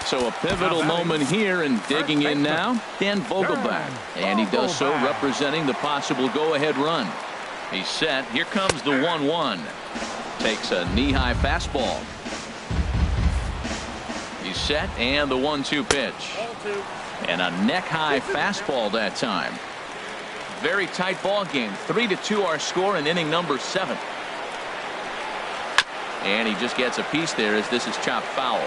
So a pivotal moment here, and digging in now, Dan Vogelbach. And he does so representing the possible go-ahead run. He's set. Here comes the 1-1. Takes a knee-high fastball. He's set, and the 1-2 pitch. And a neck-high fastball that time. Very tight ball game. 3-2 our score in inning number 7. And he just gets a piece there as this is chopped foul.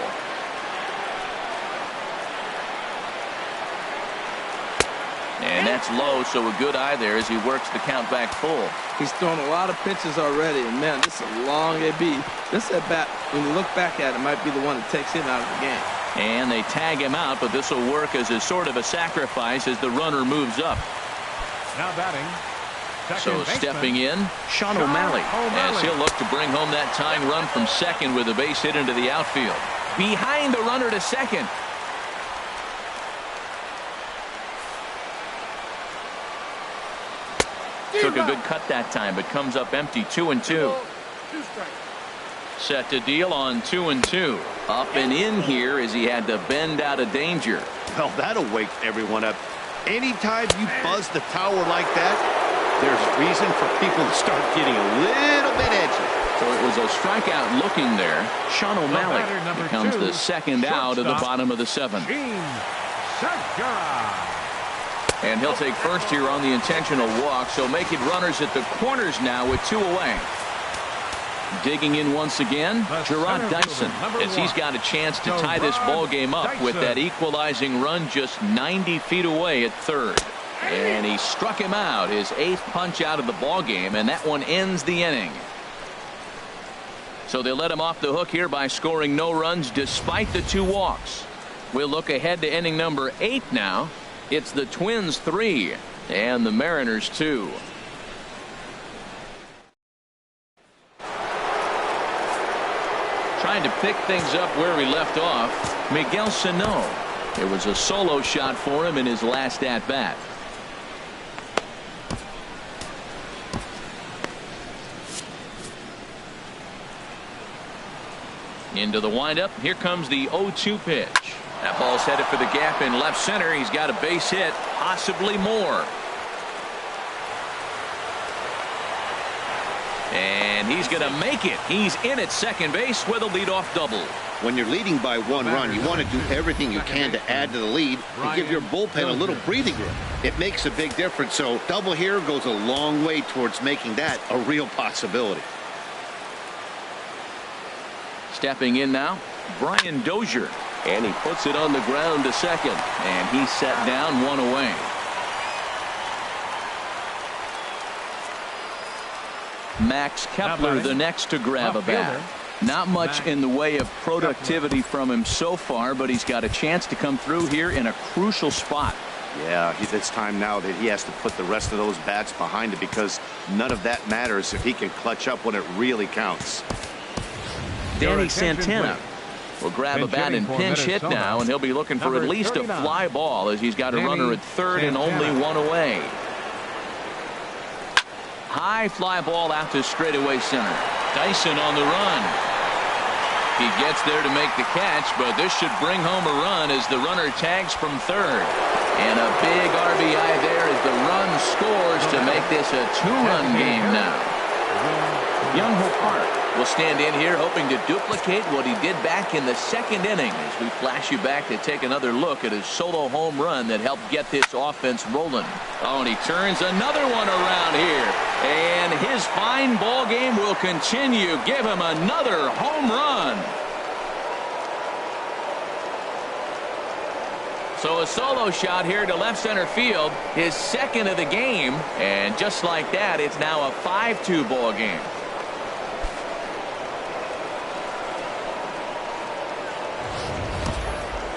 And that's low, so a good eye there as he works the count back full. He's thrown a lot of pitches already, and man, this is a long AB. This at bat, when you look back at it, might be the one that takes him out of the game. And they tag him out, but this will work as a sort of a sacrifice as the runner moves up. Now batting. So stepping in, Sean O'Malley, as he'll look to bring home that tying run from second with a base hit into the outfield. Behind the runner to second. Took a good cut that time, but comes up empty. 2-2. Set to deal on 2-2. Up and in here as he had to bend out of danger. Well, that'll wake everyone up. Anytime you buzz the tower like that, there's reason for people to start getting a little bit edgy. So it was a strikeout looking there. Sean O'Malley becomes the second out of the bottom of the 7th. And he'll take first here on the intentional walk, so making runners at the corners now with 2 away. Digging in once again, Gerard Dyson, as he's got a chance to tie this ball game up with that equalizing run just 90 feet away at third. And he struck him out, his 8th punch out of the ball game, and that one ends the inning. So they let him off the hook here by scoring no runs despite the 2 walks. We'll look ahead to inning number 8 now. It's the Twins 3 and the Mariners 2. Trying to pick things up where he left off, Miguel Sano. It was a solo shot for him in his last at-bat. Into the windup. Here comes the 0-2 pitch. That ball's headed for the gap in left center. He's got a base hit, possibly more. And he's going to make it. He's in at second base with a leadoff double. When you're leading by 1 run, you want to do everything you can to add to the lead and give your bullpen a little breathing room. It makes a big difference. So double here goes a long way towards making that a real possibility. Stepping in now, Brian Dozier. And he puts it on the ground to second. And he's set down 1 away. Max Kepler the next to grab a bat. Not much in the way of productivity from him so far, but he's got a chance to come through here in a crucial spot. Yeah, it's time now that he has to put the rest of those bats behind it, because none of that matters if he can clutch up when it really counts. Danny Santana will grab a bat and pinch hit now, and he'll be looking for at least a fly ball as he's got a runner at third and only 1 away. High fly ball out to straightaway center. Dyson on the run. He gets there to make the catch, but this should bring home a run as the runner tags from third. And a big RBI there as the run scores to make this a 2-run game now. Young-Ho Park will stand in here hoping to duplicate what he did back in the 2nd inning as we flash you back to take another look at his solo home run that helped get this offense rolling. Oh, and he turns another one around here. And his fine ball game will continue. Give him another home run. So a solo shot here to left center field, his 2nd of the game. And just like that, it's now a 5-2 ball game.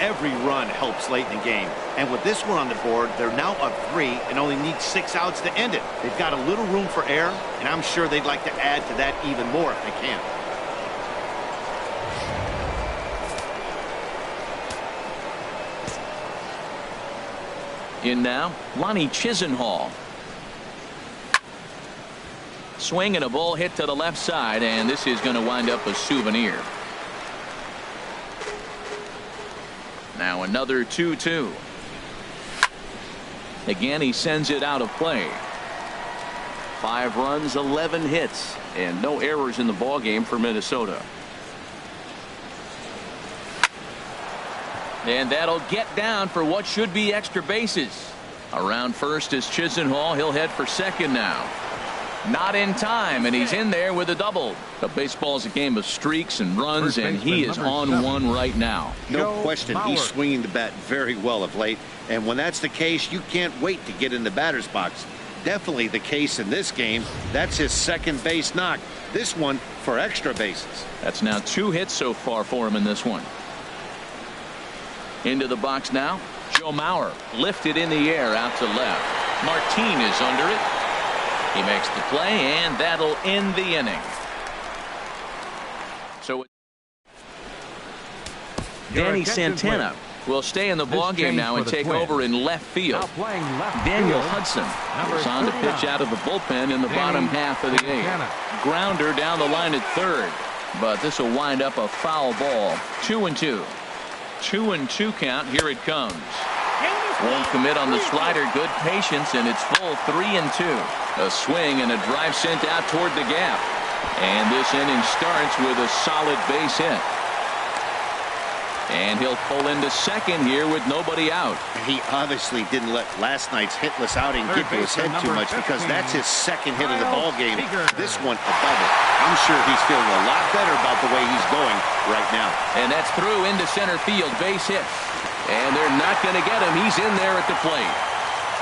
Every run helps late in the game. And with this one on the board, they're now up 3 and only need 6 outs to end it. They've got a little room for error, and I'm sure they'd like to add to that even more if they can. In now, Lonnie Chisenhall. Swing and a ball hit to the left side, and this is going to wind up a souvenir. Now another 2-2. Again, he sends it out of play. 5 runs, 11 hits, and no errors in the ball game for Minnesota. And that'll get down for what should be extra bases. Around first is Chisenhall. He'll head for second now. Not in time, and he's in there with a double. But baseball's a game of streaks and runs, and he is on one right now. No question, he's swinging the bat very well of late. And when that's the case, you can't wait to get in the batter's box. Definitely the case in this game. That's his 2nd base knock. This one for extra bases. That's now 2 hits so far for him in this one. Into the box now. Joe Mauer lifted in the air out to left. Martin is under it. He makes the play, and that'll end the inning. So Danny Santana will stay in the ballgame now and take over in left field. Daniel Hudson is on to pitch out of the bullpen in the bottom half of the eighth. Grounder down the line at third, but this will wind up a foul ball. 2-2. 2-2 count. Here it comes. Won't commit on the slider. Good patience, and it's full 3-2. A swing and a drive sent out toward the gap. And this inning starts with a solid base hit. And he'll pull into second here with nobody out. He obviously didn't let last night's hitless outing get to his head too much, because that's his second hit of the ball game. This one above it. I'm sure he's feeling a lot better about the way he's going right now. And that's through into center field. Base hit. And they're not going to get him. He's in there at the plate.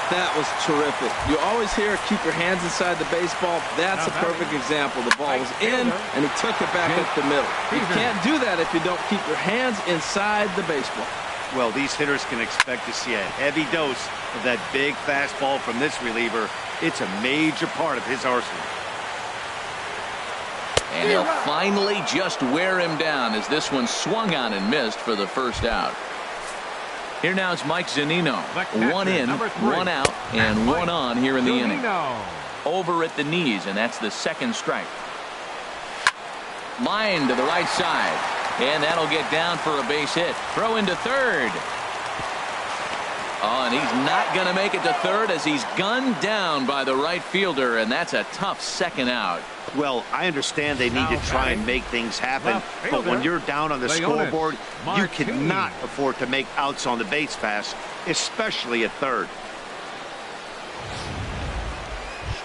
That was terrific. You always hear keep your hands inside the baseball. That's a perfect example. The ball was in, and he took it back up the middle. You can't do that if you don't keep your hands inside the baseball. Well, these hitters can expect to see a heavy dose of that big fastball from this reliever. It's a major part of his arsenal. And he'll finally just wear him down as this one swung on and missed for the first out. Here now is Mike Zunino. One in, one out, and one on here in the inning. Over at the knees, and that's the second strike. Line to the right side, and that'll get down for a base hit. Throw into third. Oh, and he's not going to make it to third as he's gunned down by the right fielder, and that's a tough second out. Well, I understand they need to try and make things happen, but when you're down on the scoreboard, you cannot afford to make outs on the base pass, especially at third.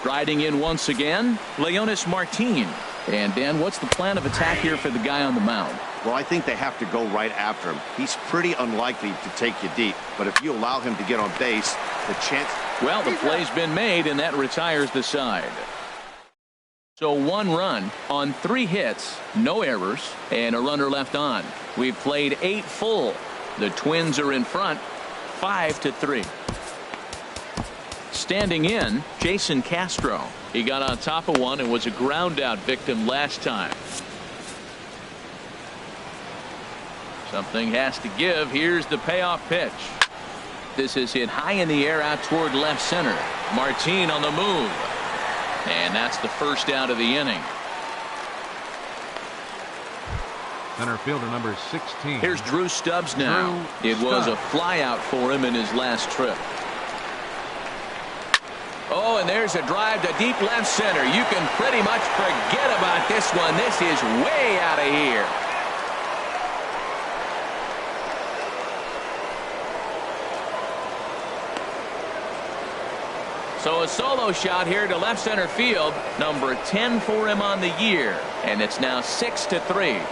Striding in once again, Leonis Martin. And Dan, what's the plan of attack here for the guy on the mound? Well, I think they have to go right after him. He's pretty unlikely to take you deep, but if you allow him to get on base, the chance... Well, the play's been made, and that retires the side. So 1 run on 3 hits, no errors, and a runner left on. We've played 8 full. The Twins are in front, 5-3. Standing in, Jason Castro. He got on top of one and was a ground out victim last time. Something has to give. Here's the payoff pitch. This is hit high in the air out toward left center. Martin on the move. And that's the first out of the inning. Center fielder number 16. Here's Drew Stubbs now. It was a flyout for him in his last trip. Oh, and there's a drive to deep left center. You can pretty much forget about this one. This is way out of here. So a solo shot here to left center field, number 10 for him on the year, and it's now 6-3.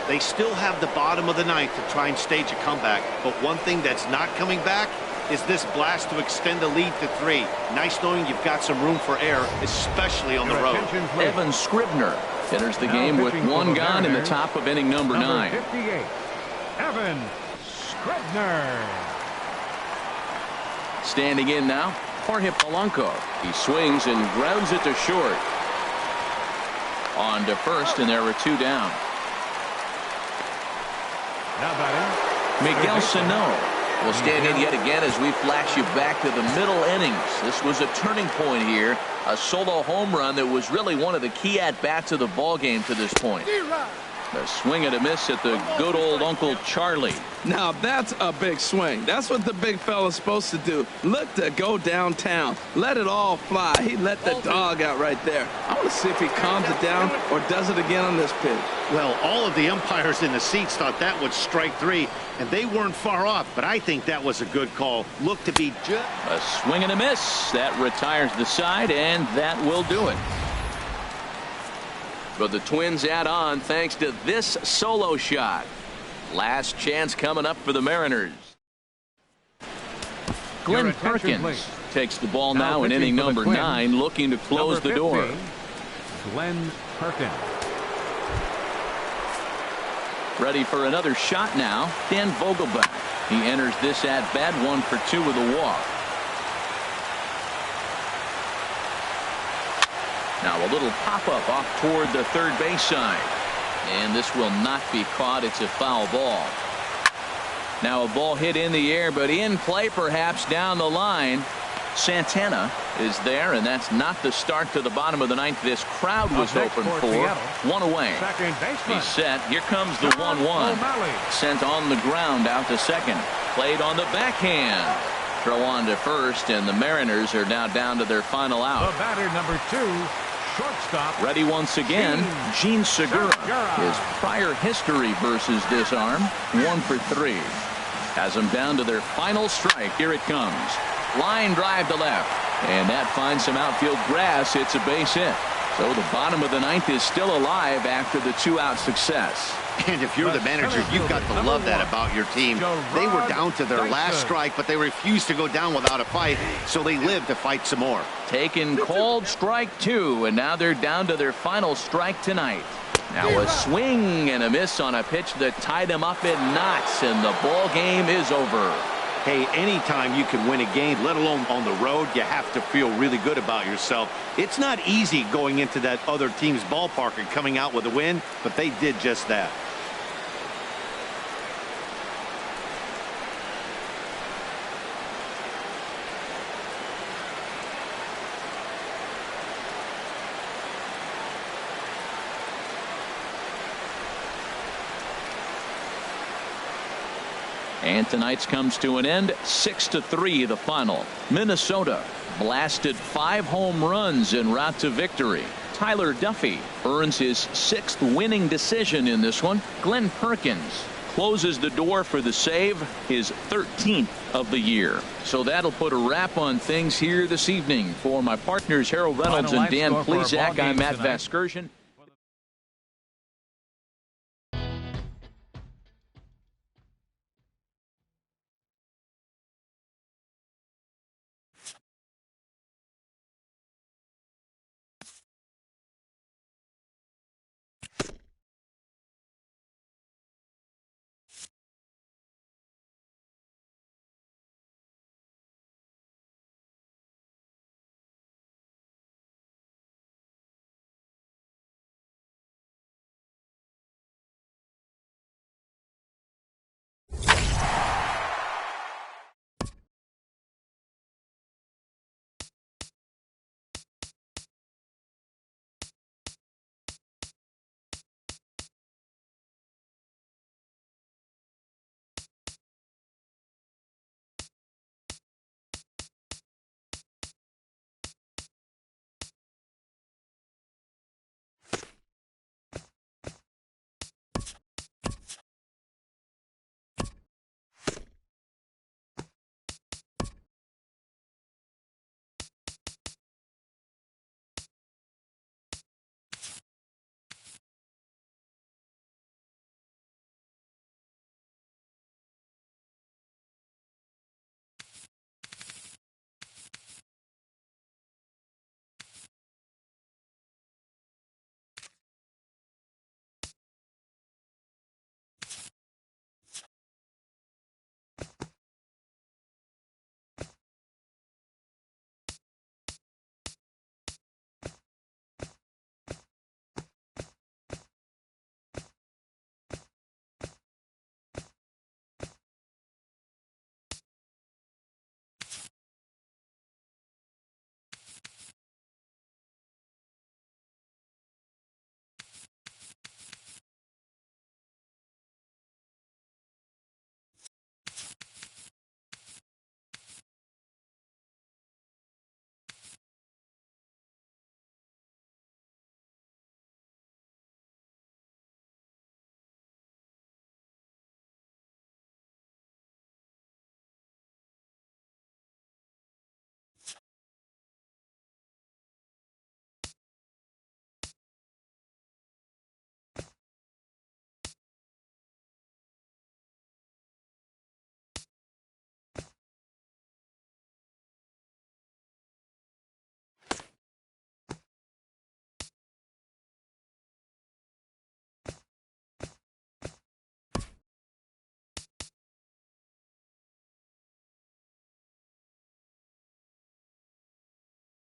They still have the bottom of the ninth to try and stage a comeback, but one thing that's not coming back is this blast to extend the lead to 3. Nice knowing you've got some room for error, especially on the road. Evan Scribner enters the game with 1 gone in the top of inning number 9. 58, Evan Scribner. Standing in now, Jorge Polanco. He swings and grounds it to short. On to first, and there were 2 down. Now batting, Miguel Sano will stand in yet again as we flash you back to the middle innings. This was a turning point here. A solo home run that was really one of the key at-bats of the ball game to this point. A swing and a miss at the good old Uncle Charlie. Now that's a big swing. That's what the big fella's supposed to do. Look to go downtown. Let it all fly. He let the dog out right there. I want to see if he calms it down or does it again on this pitch. Well, all of the umpires in the seats thought that was strike 3, and they weren't far off, but I think that was a good call. Looked to be just... A swing and a miss. That retires the side, and that will do it. But the Twins add on thanks to this solo shot. Last chance coming up for the Mariners. Glenn Perkins takes the ball now in inning number 9, looking to close the door. Glenn Perkins. Ready for another shot now, Dan Vogelbach. He enters this at bat 1 for 2 with a walk. Now a little pop-up off toward the third base side. And this will not be caught. It's a foul ball. Now a ball hit in the air, but in play perhaps down the line. Santana is there, and that's not the start to the bottom of the ninth this crowd was hoping for. One away. He's set. Here comes the 1-1. Sent on the ground out to second. Played on the backhand. Throw on to first, and the Mariners are now down to their final out. The batter, number 2, shortstop. Ready once again, Gene Segura. His prior history versus this arm, 1 for 3. Has them down to their final strike. Here it comes. Line drive to left, and that finds some outfield grass. It's a base hit. So the bottom of the ninth is still alive after the 2-out success. And if you're the manager, you've got to love that about your team. They were down to their last strike, but they refused to go down without a fight, so they lived to fight some more. Taken called strike 2, and now they're down to their final strike tonight. Now a swing and a miss on a pitch that tied him up in knots, and the ball game is over. Hey, anytime you can win a game, let alone on the road, you have to feel really good about yourself. It's not easy going into that other team's ballpark and coming out with a win, but they did just that. And tonight's comes to an end. 6-3 the final. Minnesota blasted 5 home runs en route to victory. Tyler Duffy earns his 6th winning decision in this one. Glenn Perkins closes the door for the save, his 13th of the year. So that'll put a wrap on things here this evening. For my partners Harold Reynolds and Dan Plesac, I'm Matt Vasgersian.